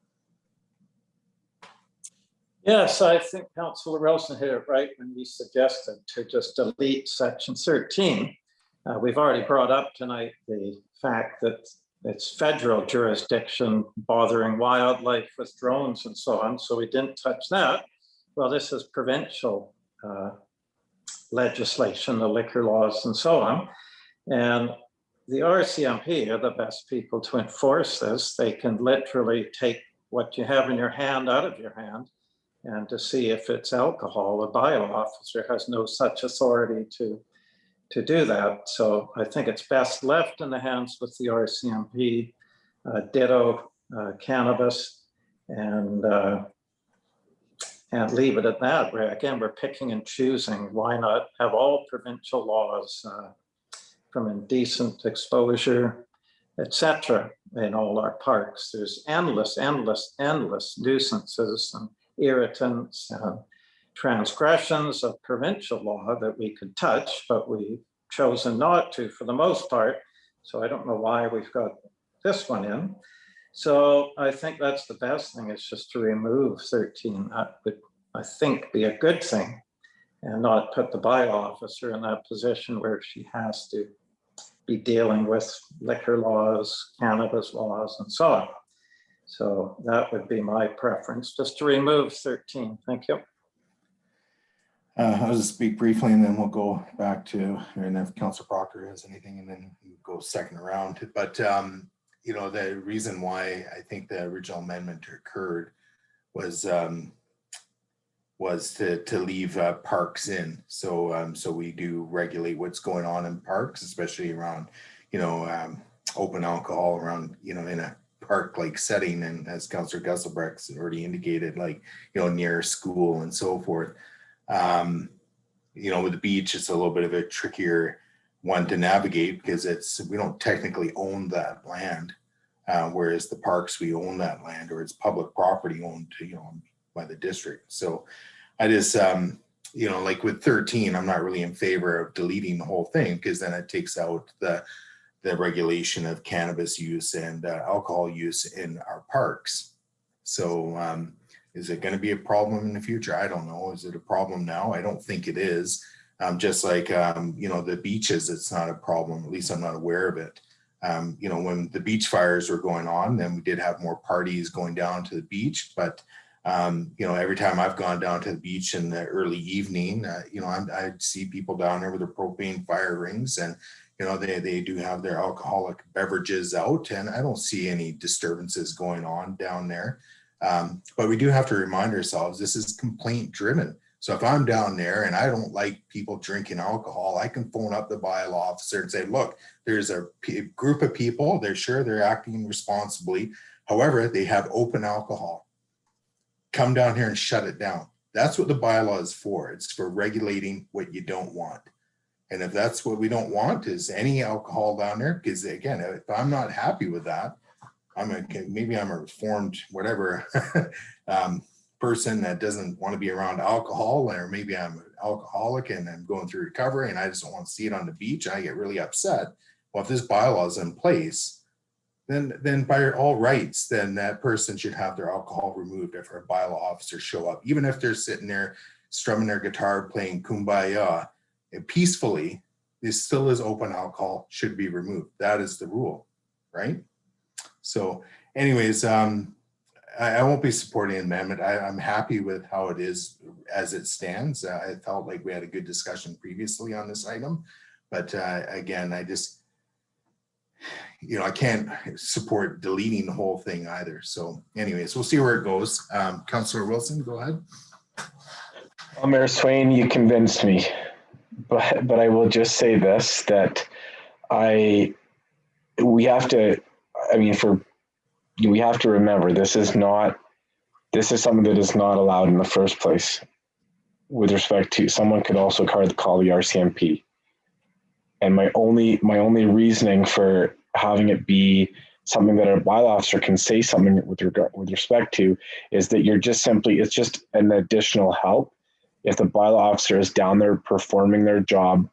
Yes, I think Councillor Wilson hit it right when he suggested to just delete section 13. We've already brought up tonight the fact that it's federal jurisdiction bothering wildlife with drones and so on, so we didn't touch that. Well, this is provincial legislation, the liquor laws and so on. And the RCMP are the best people to enforce this. They can literally take what you have in your hand out of your hand, and to see if it's alcohol. A bylaw officer has no such authority to do that. So I think it's best left in the hands with the RCMP, ditto cannabis, and leave it at that. Where again, we're picking and choosing. Why not have all provincial laws from indecent exposure, etc. in all our parks? There's endless nuisances and irritants and transgressions of provincial law that we could touch, but we've chosen not to for the most part. So I don't know why we've got this one in. So I think that's the best thing, is just to remove 13. That would, I think, be a good thing, and not put the bylaw officer in that position where she has to be dealing with liquor laws, cannabis laws, and so on. So that would be my preference, just to remove 13. Thank you. I'll just speak briefly, and then we'll go back to, and if Councillor Proctor has anything, and then we'll go second round. But the reason why I think the original amendment occurred was to leave parks in. So we do regulate what's going on in parks, especially around open alcohol around in a park-like setting, and as Councillor Gusselbrecht's already indicated, near school and so forth. With the beach, it's a little bit of a trickier one to navigate, because we don't technically own that land, whereas the parks, we own that land, or it's public property owned by the district. So I just like with 13, I'm not really in favor of deleting the whole thing, because then it takes out the regulation of cannabis use and alcohol use in our parks. So is it going to be a problem in the future? I don't know. Is it a problem now? I don't think it is. Just like, the beaches, it's not a problem. At least I'm not aware of it. When the beach fires were going on, then we did have more parties going down to the beach. But, every time I've gone down to the beach in the early evening, I see people down there with their propane fire rings, and they do have their alcoholic beverages out, and I don't see any disturbances going on down there. But we do have to remind ourselves, this is complaint driven. So if I'm down there and I don't like people drinking alcohol, I can phone up the bylaw officer and say, look, there's a group of people, they're acting responsibly. However, they have open alcohol. Come down here and shut it down. That's what the bylaw is for. It's for regulating what you don't want. And if that's what we don't want, is any alcohol down there, because again, if I'm not happy with that, maybe I'm a reformed whatever person that doesn't want to be around alcohol, or maybe I'm an alcoholic and I'm going through recovery and I just don't want to see it on the beach. I get really upset. Well, if this bylaw is in place, then by all rights, then that person should have their alcohol removed if a bylaw officer show up, even if they're sitting there strumming their guitar, playing Kumbaya, and peacefully, this still is open alcohol, should be removed. That is the rule, right? So anyways, I won't be supporting the amendment. I'm happy with how it is as it stands. I felt like we had a good discussion previously on this item, but again, I just, I can't support deleting the whole thing either. So anyways, we'll see where it goes. Councillor Wilson, go ahead. Well, Mayor Swain, you convinced me, but I will just say this, that we have to remember, this is something that is not allowed in the first place. With respect to, someone could also call the RCMP. And my only reasoning for having it be something that a bylaw officer can say something with respect to is that it's just an additional help if the bylaw officer is down there performing their job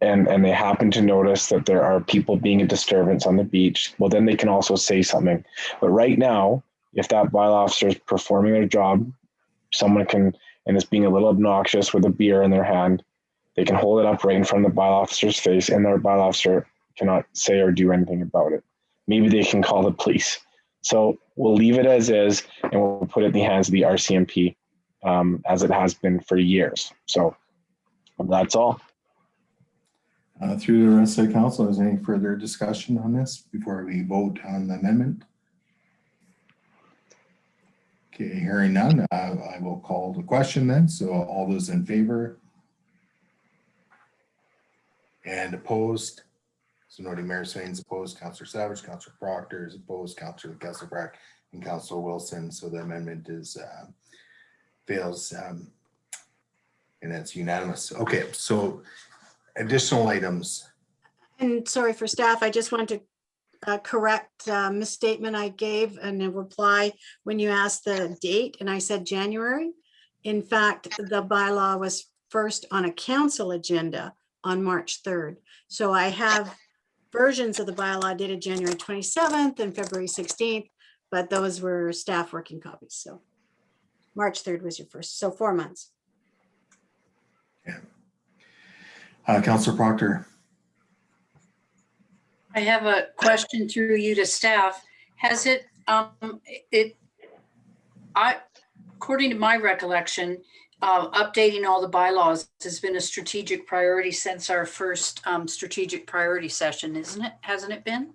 and they happen to notice that there are people being a disturbance on the beach, well, then they can also say something. But right now, if that bylaw officer is performing their job, and is being a little obnoxious with a beer in their hand, they can hold it up right in front of the bylaw officer's face, and their bylaw officer cannot say or do anything about it. Maybe they can call the police. So we'll leave it as is, and we'll put it in the hands of the RCMP, as it has been for years. So that's all. Through the rest of the council, is there any further discussion on this before we vote on the amendment? Okay, hearing none, I will call the question then. So all those in favor and opposed? So noting Mayor Swain's opposed, Councillor Savage, Councillor Proctor is opposed, Councillor Kesselbrack, and Councillor Wilson. So the amendment fails, and it's unanimous. Okay, so additional items. And sorry for staff, I just wanted to correct misstatement I gave in a reply when you asked the date, and I said January. In fact, the bylaw was first on a council agenda on March 3rd. So I have versions of the bylaw dated January 27th and February 16th, but those were staff working copies. So March 3rd was your first, so 4 months. Yeah. Councillor Proctor. I have a question through you to staff. Has according to my recollection, updating all the bylaws has been a strategic priority since our first strategic priority session, isn't it? Hasn't it been?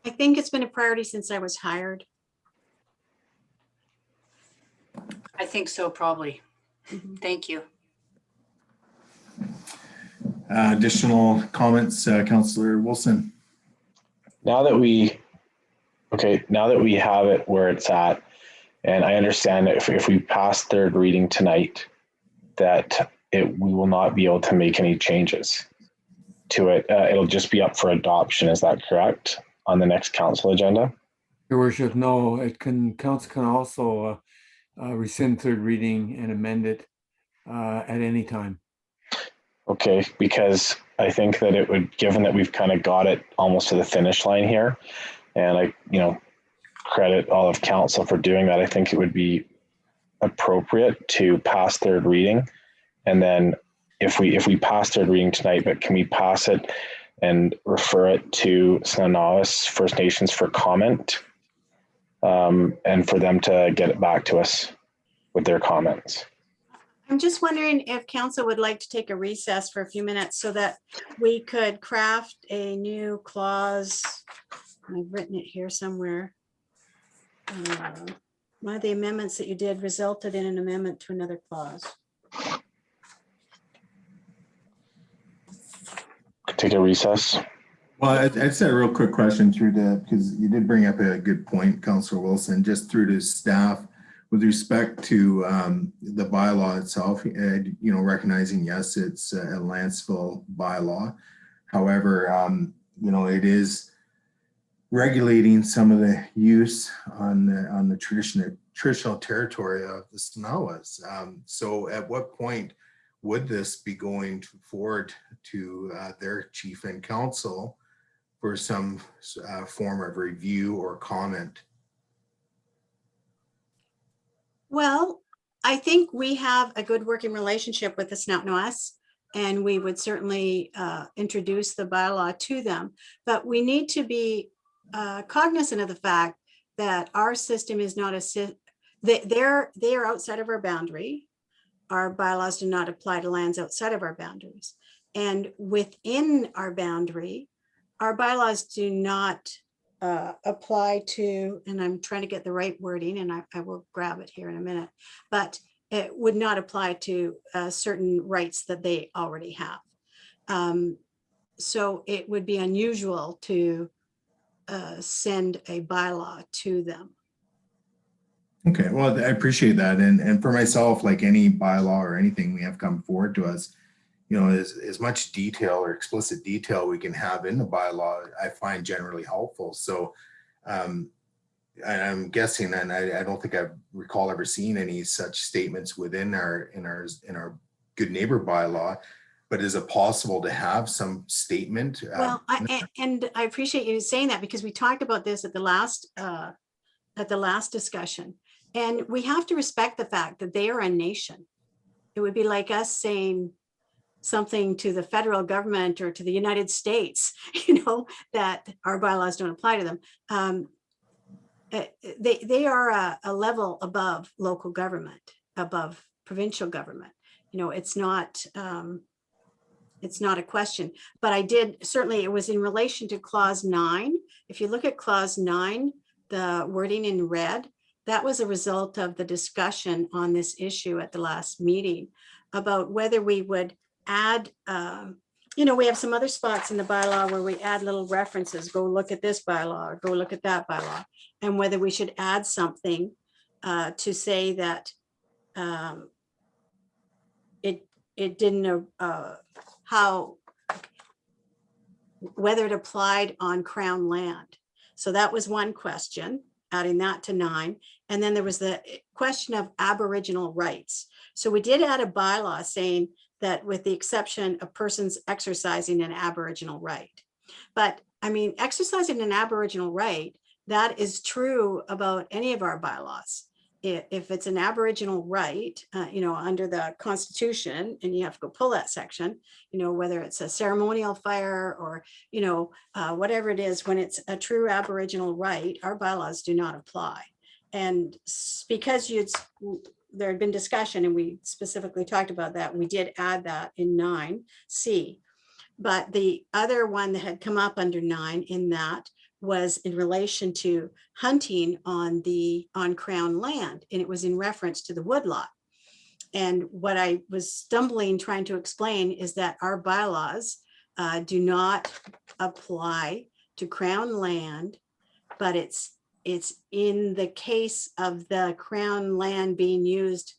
I think it's been a priority since I was hired. I think so, probably. Thank you. Additional comments, Councillor Wilson. Now that we have it where it's at, and I understand that if we pass third reading tonight, that we will not be able to make any changes to it. It'll just be up for adoption. Is that correct? On the next council agenda? Your worship, no, council can also rescind third reading and amend it at any time. Okay, because I think that it would, given that we've kind of got it almost to the finish line here, and I, credit all of council for doing that, I think it would be appropriate to pass third reading. And then if we pass third reading tonight, but can we pass it and refer it to Snanawas First Nations for comment, and for them to get it back to us with their comments? I'm just wondering if council would like to take a recess for a few minutes so that we could craft a new clause. I've written it here somewhere. One of the amendments that you did resulted in an amendment to another clause. Take a recess. Well, I just had a real quick question because you did bring up a good point, Councillor Wilson, just through to staff with respect to the bylaw itself, recognizing, yes, it's a Lantzville bylaw. However, it is regulating some of the use on the traditional territory of the Snanawas. So at what point would this be going forward to their chief and council for some form of review or comment? Well, I think we have a good working relationship with the Snout-Noas, and we would certainly introduce the bylaw to them. But we need to be cognizant of the fact that our system is not they are outside of our boundary. Our bylaws do not apply to lands outside of our boundaries. And within our boundary, our bylaws do not apply to, and I'm trying to get the right wording, and I will grab it here in a minute, but it would not apply to certain rights that they already have. So it would be unusual to send a bylaw to them. Okay, well, I appreciate that. And for myself, like any bylaw or anything we have come forward to us, you know, as much detail or explicit detail we can have in the bylaw, I find generally helpful. So I'm guessing, and I don't think I recall ever seeing any such statements within our good neighbor bylaw, but is it possible to have some statement? Well, I appreciate you saying that, because we talked about this at the last discussion, and we have to respect the fact that they are a nation. It would be like us saying something to the federal government or to the United States, you know, that our bylaws don't apply to them. They are a level above local government, above provincial government. You know, it's not a question, but I did, certainly it was in relation to clause 9. If you look at clause 9, the wording in red, that was a result of the discussion on this issue at the last meeting about whether we would add, you know, we have some other spots in the bylaw where we add little references, go look at this bylaw, or go look at that bylaw, and whether we should add something to say that it didn't, whether it applied on Crown land. So that was one question, adding that to 9. And then there was the question of Aboriginal rights. So we did add a bylaw saying that with the exception of persons exercising an Aboriginal right. But I mean, exercising an Aboriginal right, that is true about any of our bylaws. If it's an Aboriginal right, you know, under the Constitution, and you have to go pull that section, you know, whether it's a ceremonial fire or, you know, whatever it is, when it's a true Aboriginal right, our bylaws do not apply. And because there had been discussion and we specifically talked about that, we did add that in 9C. But the other one that had come up under 9 in that was in relation to hunting on Crown land, and it was in reference to the woodlot. And what I was trying to explain is that our bylaws do not apply to Crown land, but it's in the case of the Crown land being used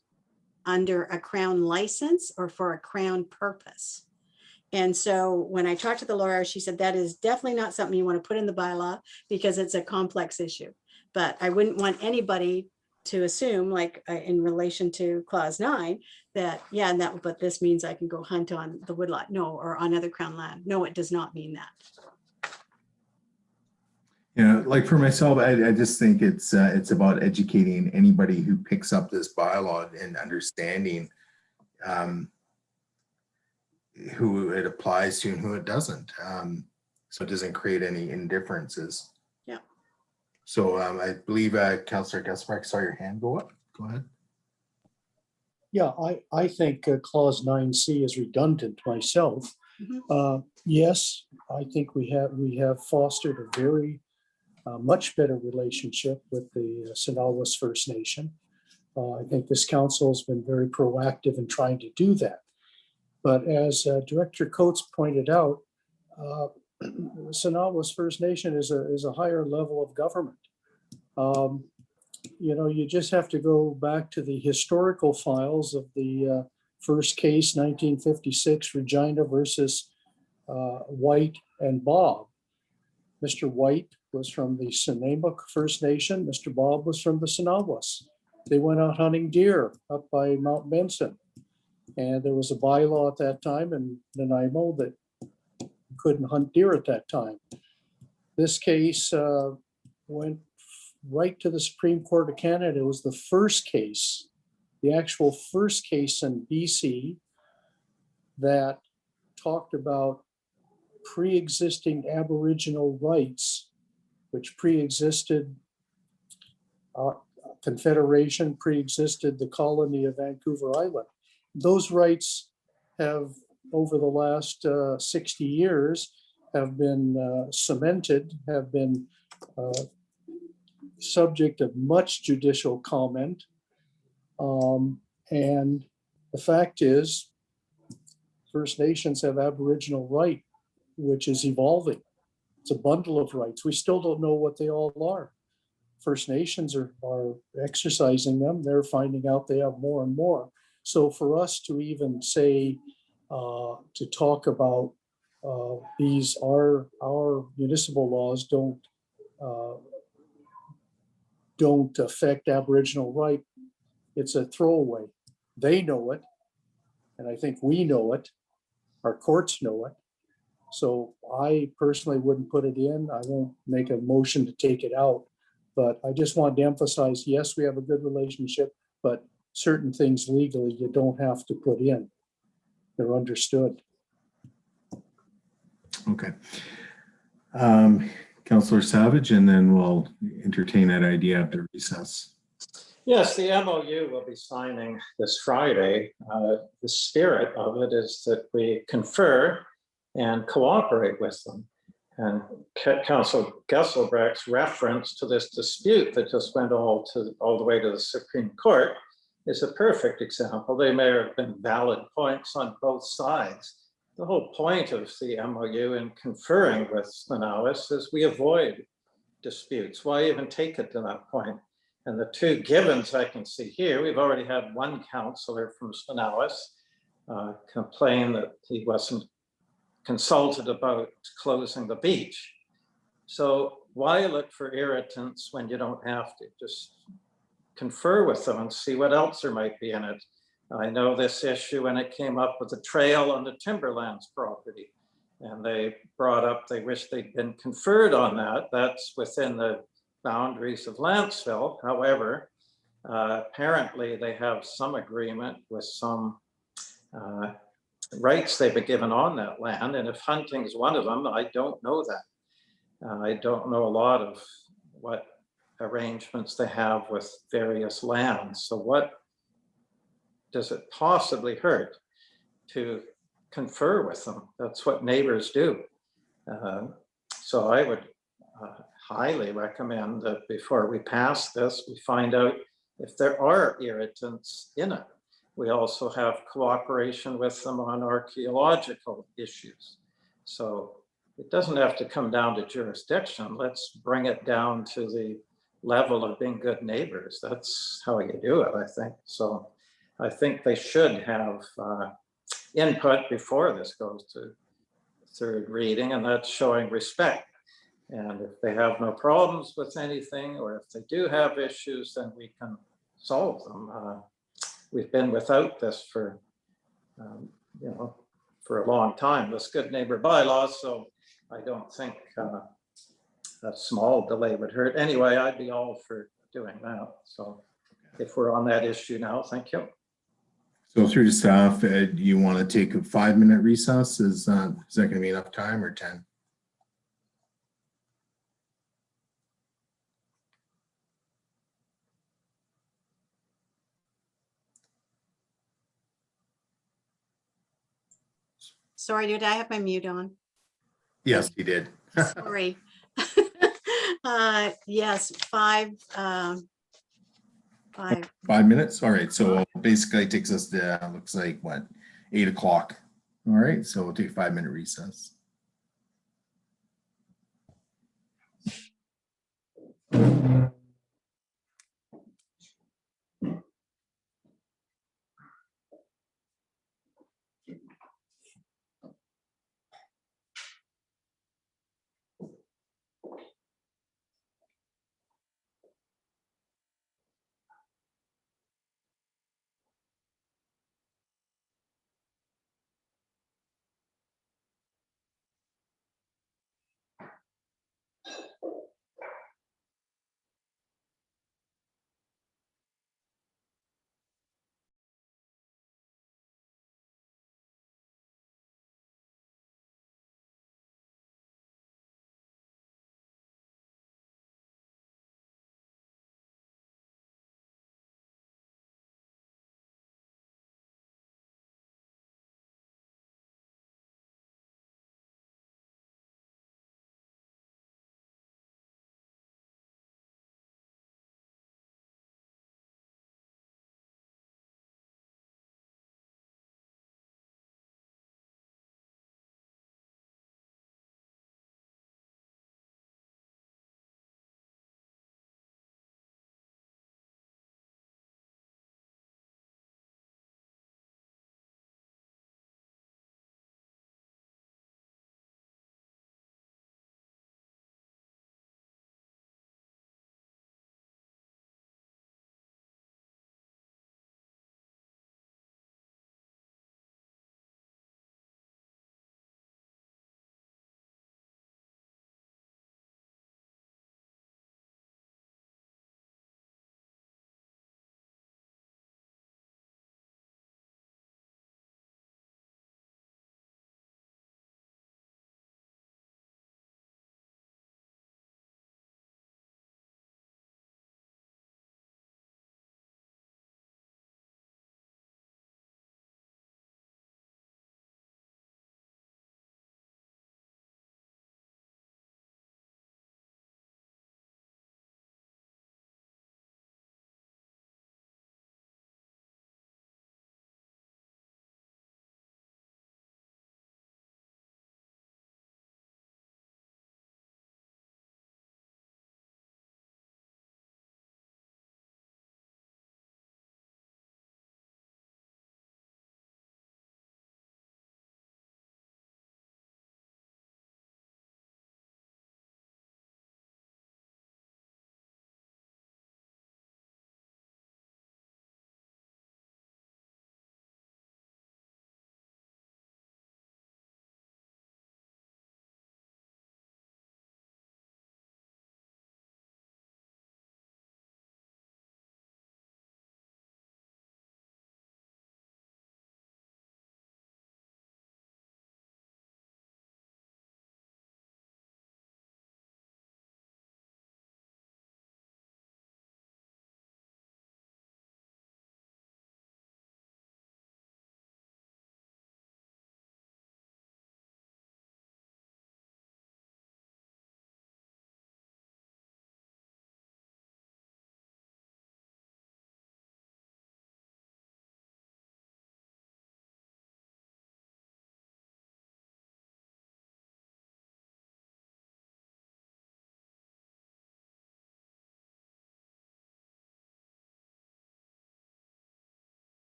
under a Crown license or for a Crown purpose. And so when I talked to the lawyer, she said that is definitely not something you want to put in the bylaw because it's a complex issue. But I wouldn't want anybody to assume, like in relation to clause 9, that, yeah, and but this means I can go hunt on the woodlot. No, or on other Crown land. No, it does not mean that. You know, like for myself, I just think it's about educating anybody who picks up this bylaw and understanding who it applies to and who it doesn't. So it doesn't create any indifferences. Yeah. So I believe Councillor Gaspar, I saw your hand go up. Go ahead. Yeah, I think clause 9C is redundant myself. Mhm. Yes, I think we have fostered a very much better relationship with the Sinawas First Nation. I think this council has been very proactive in trying to do that. But as Director Coates pointed out, Sinawas First Nation is a higher level of government. You know, you just have to go back to the historical files of the first case, 1956, Regina versus White and Bob. Mr. White was from the Sinamak First Nation. Mr. Bob was from the Sinawas. They went out hunting deer up by Mount Benson. And there was a bylaw at that time in Nanaimo that you couldn't hunt deer at that time. This case went right to the Supreme Court of Canada. It was the first case the actual first case in BC that talked about pre-existing Aboriginal rights, which pre-existed Confederation, pre-existed the colony of Vancouver Island. Those rights have, over the last 60 years, have been cemented, have been subject of much judicial comment. And the fact is, First Nations have Aboriginal right, which is evolving. It's a bundle of rights. We still don't know what they all are. First Nations are exercising them. They're finding out they have more and more. So for us to even say, to talk about these, our municipal laws don't affect Aboriginal right, it's a throwaway. They know it, and I think we know it. Our courts know it. So I personally wouldn't put it in. I won't make a motion to take it out. But I just wanted to emphasize, yes, we have a good relationship, but certain things legally you don't have to put in. They're understood. Okay. Councillor Savage, and then we'll entertain that idea after recess. Yes, the MOU will be signing this Friday. The spirit of it is that we confer and cooperate with them. And Councillor Gesselbrecht's reference to this dispute that just went all the way to the Supreme Court is a perfect example. They may have been valid points on both sides. The whole point of the MOU in conferring with Spanawis is we avoid disputes. Why even take it to that point? And the two givens I can see here, we've already had one councillor from Spanawis complain that he wasn't consulted about closing the beach. So why look for irritants when you don't have to? Just confer with them and see what else there might be in it. I know this issue when it came up with the trail on the Timberlands property, and they brought up, they wish they'd been conferred on that. That's within the boundaries of Lantzville. However, apparently they have some agreement with some rights they've been given on that land. And if hunting is one of them, I don't know that. I don't know a lot of what arrangements they have with various lands. So what does it possibly hurt to confer with them? That's what neighbors do. So I would highly recommend that before we pass this, we find out if there are irritants in it. We also have cooperation with them on archaeological issues. So it doesn't have to come down to jurisdiction. Let's bring it down to the level of being good neighbors. That's how you do it, I think. So I think they should have input before this goes to third reading, and that's showing respect. And if they have no problems with anything, or if they do have issues, then we can solve them. We've been without this for, for a long time, this good neighbor bylaw. So I don't think a small delay would hurt. Anyway, I'd be all for doing that. So if we're on that issue now, thank you. So through to staff, do you want to take a 5-minute recess? Is that going to be enough time, or 10? Sorry, did I have my mute on? Yes, you did. Sorry. Yes, 5. 5. 5 minutes. All right. So basically it takes us to, looks like what, 8 o'clock. All right. So we'll take a 5-minute recess.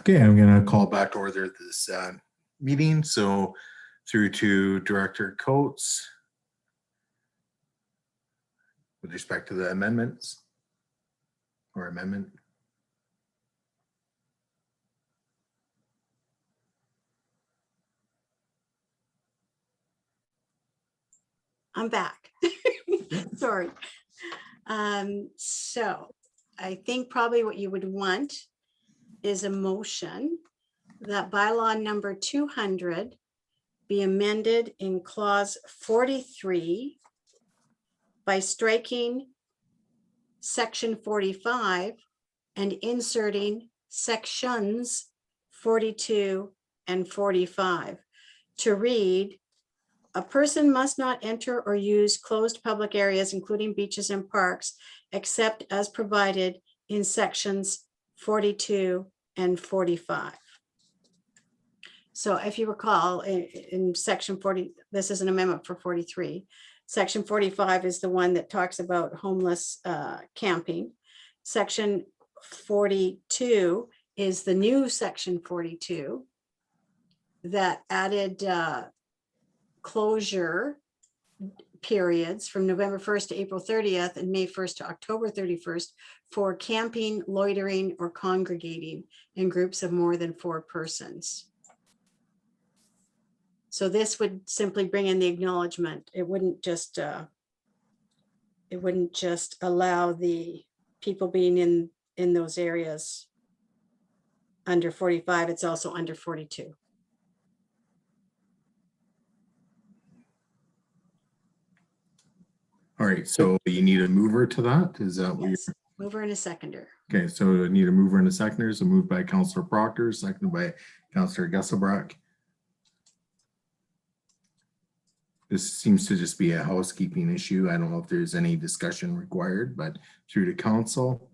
Okay, I'm gonna call back to order this meeting. So through to Director Coates with respect to the amendments or amendment. I'm back. Sorry. So I think probably what you would want is a motion that bylaw number 200 be amended in clause 43 by striking section 45 and inserting sections 42 and 45 to read, a person must not enter or use closed public areas, including beaches and parks, except as provided in sections 42 and 45. So if you recall, in section 40, this is an amendment for 43. Section 45 is the one that talks about homeless camping. Section 42 is the new section 42 that added closure periods from November 1st to April 30th and May 1st to October 31st for camping, loitering, or congregating in groups of more than 4 persons. So this would simply bring in the acknowledgement. It wouldn't just allow the people being in those areas under 45. It's also under 42. All right, so you need a mover to that? Is that what Yes, you're? mover and a seconder. Okay, so I need a mover and a seconder. So moved by Councillor Proctor, seconded by Councillor Gesselbrock. This seems to just be a housekeeping issue. I don't know if there's any discussion required, but through to council.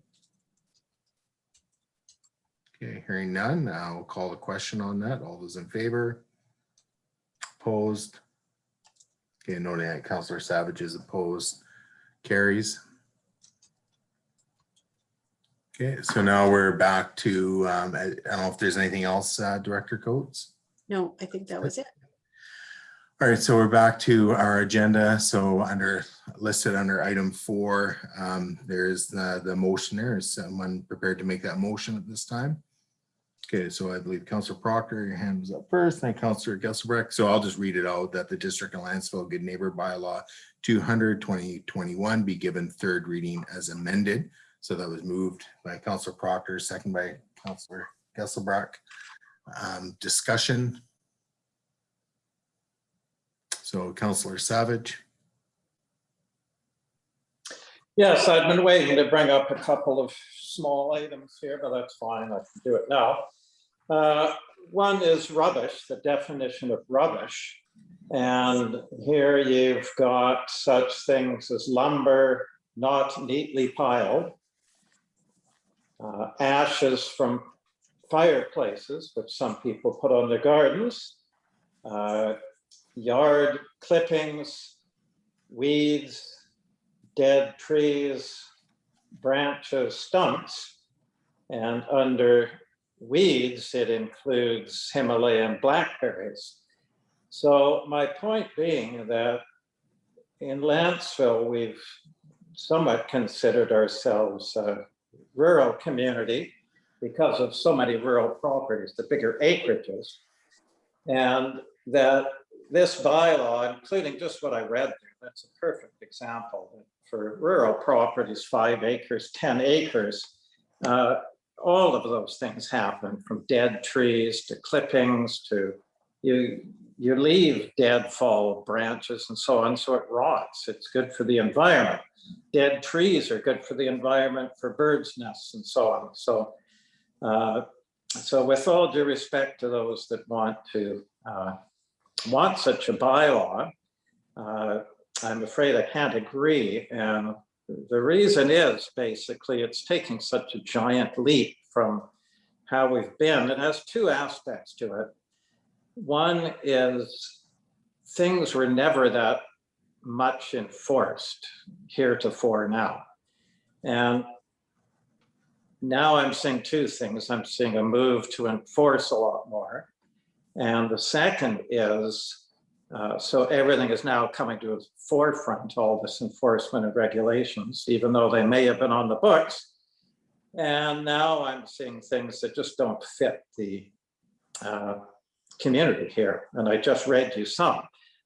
Okay, hearing none, I'll call a question on that. All those in favor? Opposed? Okay, noting that Councillor Savage is opposed. Carries. Okay, so now we're back to, I don't know if there's anything else, Director Coates? No, I think that was it. All right, so we're back to our agenda. So listed under item 4, there's the motion there. Is someone prepared to make that motion at this time? Okay, so I believe Councillor Proctor, your hand was up first, then Councillor Gesselbrecht. So I'll just read it out that the District of Lantzville Good Neighbor Bylaw 200/2021 be given third reading as amended. So that was moved by Councillor Proctor, second by Councillor Gesselbrecht. Discussion. So Councillor Savage. Yes, I've been waiting to bring up a couple of small items here, but that's fine. I can do it now. One is rubbish, the definition of rubbish. And here you've got such things as lumber not neatly piled, ashes from fireplaces, which some people put on their gardens, yard clippings, weeds, dead trees, branches, stumps, and under weeds, it includes Himalayan blackberries. So my point being that in Lantzville, we've somewhat considered ourselves a rural community because of so many rural properties, the bigger acreages, and that this bylaw, including just what I read there, that's a perfect example. For rural properties, 5 acres, 10 acres, all of those things happen, from dead trees to clippings to you leave dead fall branches and so on, so it rots. It's good for the environment. Dead trees are good for the environment, for birds' nests and so on. So with all due respect to those that want such a bylaw, I'm afraid I can't agree. And the reason is basically it's taking such a giant leap from how we've been. It has 2 aspects to it. One is things were never that much enforced heretofore now. And now I'm seeing two things. I'm seeing a move to enforce a lot more. And the second is, so everything is now coming to the forefront, all this enforcement and regulations, even though they may have been on the books. And now I'm seeing things that just don't fit the community here. And I just read you some.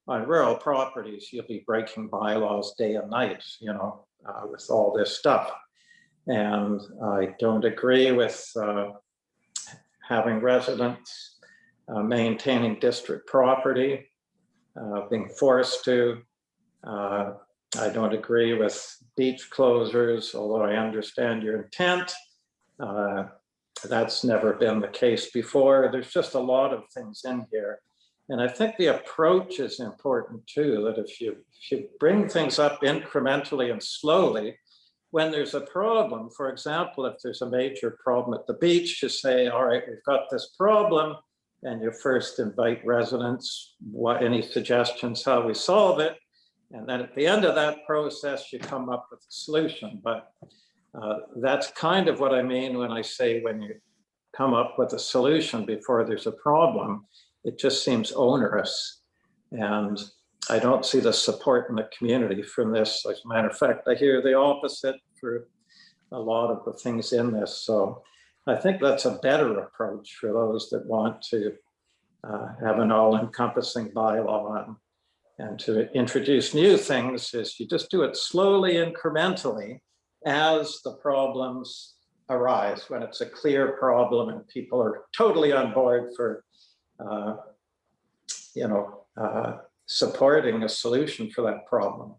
On rural properties, you'll be breaking bylaws day and night, you know, with all this stuff. And I don't agree with having residents maintaining district property, being forced to. I don't agree with beach closures, although I understand your intent. That's never been the case before. There's just a lot of things in here. And I think the approach is important too, that if you bring things up incrementally and slowly, when there's a problem, for example, if there's a major problem at the beach, you say, all right, we've got this problem, and you first invite residents, any suggestions how we solve it. And then at the end of that process, you come up with a solution. But that's kind of what I mean when I say when you come up with a solution before there's a problem, it just seems onerous. And I don't see the support in the community from this. As a matter of fact, I hear the opposite for a lot of the things in this. So I think that's a better approach for those that want to have an all-encompassing bylaw and to introduce new things is you just do it slowly, incrementally, as the problems arise, when it's a clear problem and people are totally on board for, supporting a solution for that problem.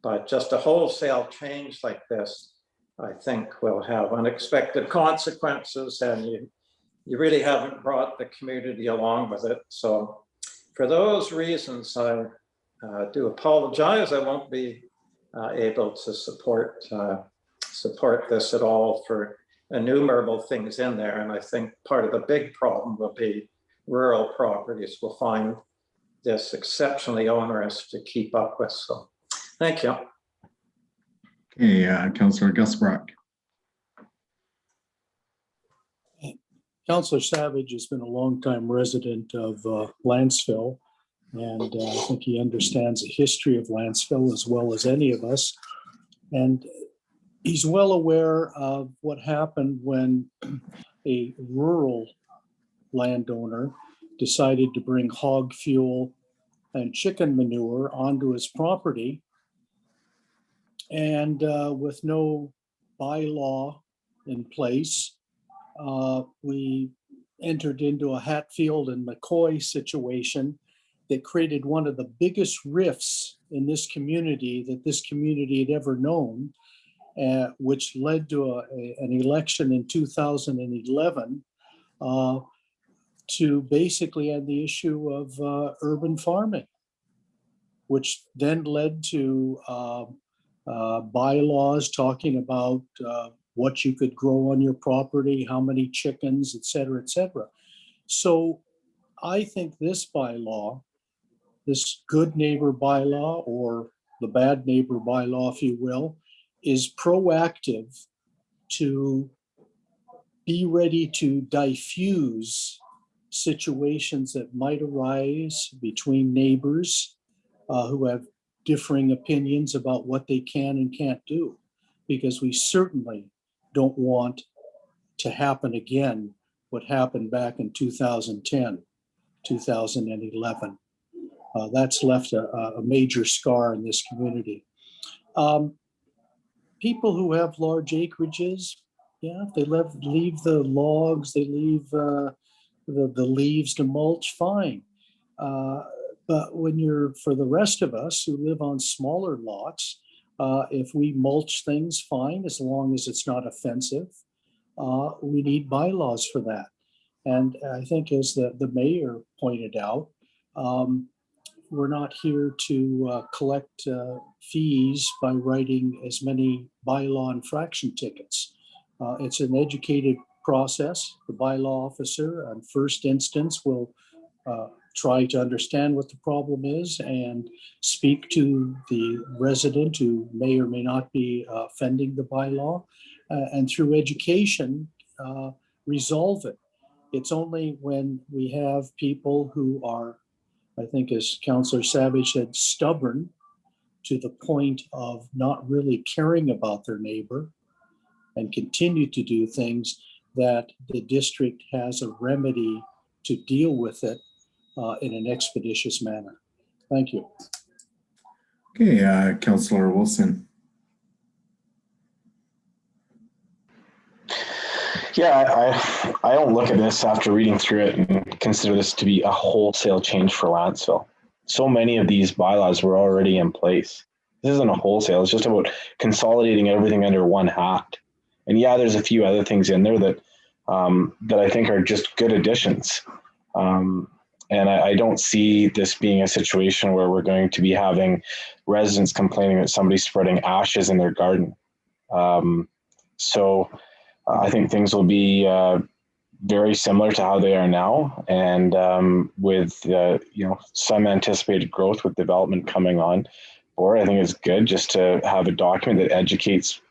But just a wholesale change like this, I think will have unexpected consequences, and you really haven't brought the community along with it. So for those reasons, I do apologize. I won't be able to support this at all for innumerable things in there. And I think part of the big problem will be rural properties will find this exceptionally onerous to keep up with. So thank you. Okay, Councillor Gus Brock. Councillor Savage has been a longtime resident of Lantzville, and I think he understands the history of Lantzville as well as any of us. And he's well aware of what happened when a rural landowner decided to bring hog fuel and chicken manure onto his property. And with no bylaw in place, we entered into a Hatfield and McCoy situation that created one of the biggest rifts in this community that this community had ever known, which led to an election in 2011 to basically end the issue of urban farming, which then led to bylaws talking about what you could grow on your property, how many chickens, et cetera, et cetera. So I think this bylaw, this good neighbor bylaw, or the bad neighbor bylaw, if you will, is proactive to be ready to diffuse situations that might arise between neighbors who have differing opinions about what they can and can't do, because we certainly don't want to happen again what happened back in 2010, 2011. That's left a major scar in this community. People who have large acreages, yeah, if they leave the logs, they leave the leaves to mulch, fine. But for the rest of us who live on smaller lots, if we mulch things, fine, as long as it's not offensive. We need bylaws for that. And I think, as the mayor pointed out, we're not here to collect fees by writing as many bylaw infraction tickets. It's an educated process. The bylaw officer, on first instance, will try to understand what the problem is and speak to the resident who may or may not be offending the bylaw. and through education, resolve it. It's only when we have people who are, I think as Councillor Savage said, stubborn to the point of not really caring about their neighbor and continue to do things, that the district has a remedy to deal with it in an expeditious manner. Thank you. Okay, Councillor Wilson. Yeah, I don't look at this after reading through it and consider this to be a wholesale change for Lantzville. So many of these bylaws were already in place. This isn't a wholesale, it's just about consolidating everything under one hat. And yeah, there's a few other things in there that that I think are just good additions. And I don't see this being a situation where we're going to be having residents complaining that somebody's spreading ashes in their garden. So I think things will be very similar to how they are now, and with some anticipated growth with development coming on board, I think it's good just to have a document that educates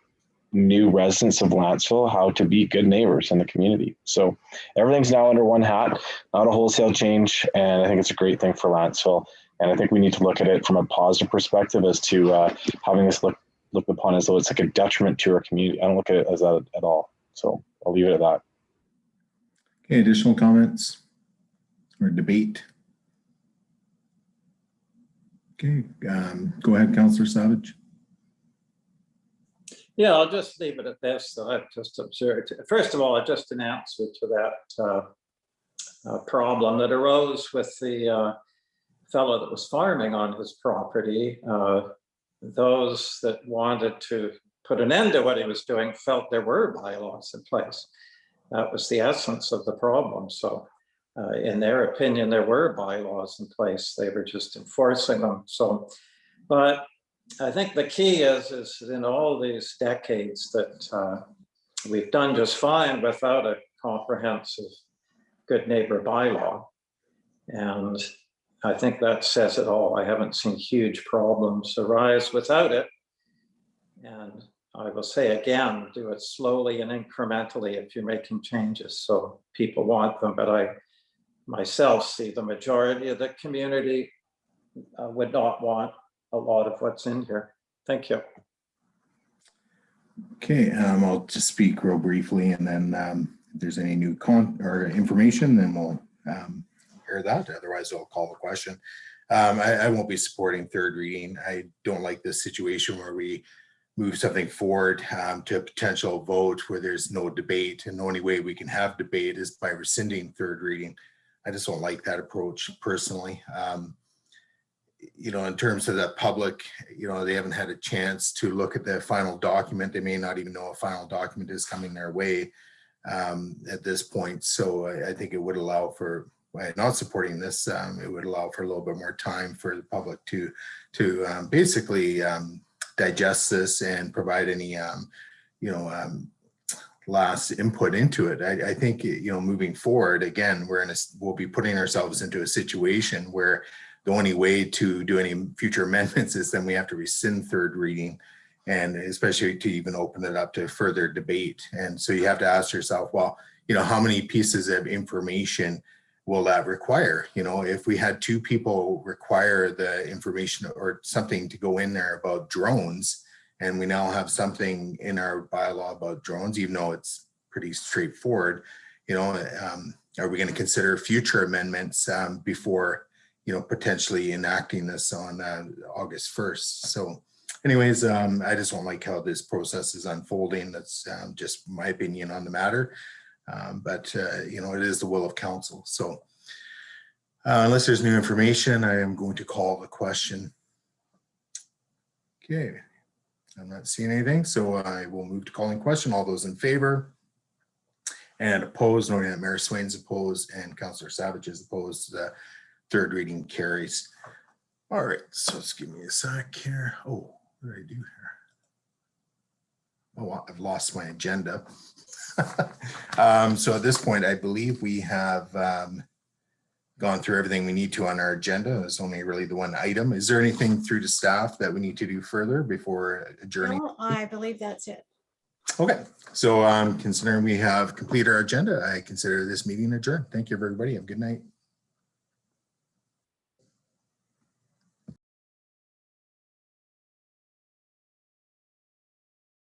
new residents of Lantzville how to be good neighbors in the community. So everything's now under one hat, not a wholesale change, and I think it's a great thing for Lantzville. And I think we need to look at it from a positive perspective as to having this looked upon as though it's like a detriment to our community. I don't look at it as that at all. So I'll leave it at that. Okay, additional comments or debate? Okay, go ahead, Councillor Savage. Yeah, I'll just leave it at this. So I've just observed. First of all, I just an answer to that problem that arose with the fellow that was farming on his property. Those that wanted to put an end to what he was doing felt there were bylaws in place. That was the essence of the problem. So in their opinion, there were bylaws in place. They were just enforcing them. So, but I think the key is in all these decades that we've done just fine without a comprehensive good neighbor bylaw. And I think that says it all. I haven't seen huge problems arise without it. And I will say again, do it slowly and incrementally if you're making changes so people want them. But I myself see the majority of the community would not want a lot of what's in here. Thank you. Okay, I'll just speak real briefly, and then if there's any new information, then we'll hear that. Otherwise, I'll call the question. I won't be supporting third reading. I don't like this situation where we move something forward to a potential vote where there's no debate, and the only way we can have debate is by rescinding third reading. I just don't like that approach personally. In terms of the public, they haven't had a chance to look at the final document. They may not even know a final document is coming their way at this point. So I think it would allow for, by not supporting this, it would allow for a little bit more time for the public to basically digest this and provide any, last input into it. I think, moving forward, again, we'll be putting ourselves into a situation where the only way to do any future amendments is then we have to rescind third reading, and especially to even open it up to further debate. And so you have to ask yourself, well, how many pieces of information will that require? If we had two people require the information or something to go in there about drones, and we now have something in our bylaw about drones, even though it's pretty straightforward, are we going to consider future amendments before potentially enacting this on August 1st. So anyways, I just don't like how this process is unfolding. That's just my opinion on the matter. But it is the will of council. So unless there's new information, I am going to call the question. Okay, I'm not seeing anything. So I will move to calling question. All those in favor and opposed, noting that Mayor Swain's opposed and Councillor Savage is opposed. Third reading carries. All right, so let's give me a sec here. Oh, what did I do here? Oh, I've lost my agenda. So at this point, I believe we have gone through everything we need to on our agenda. There's only really the one item. Is there anything through to staff that we need to do further before adjourning? No, I believe that's it. Okay, so considering we have completed our agenda, I consider this meeting adjourned. Thank you, everybody. Have a good night.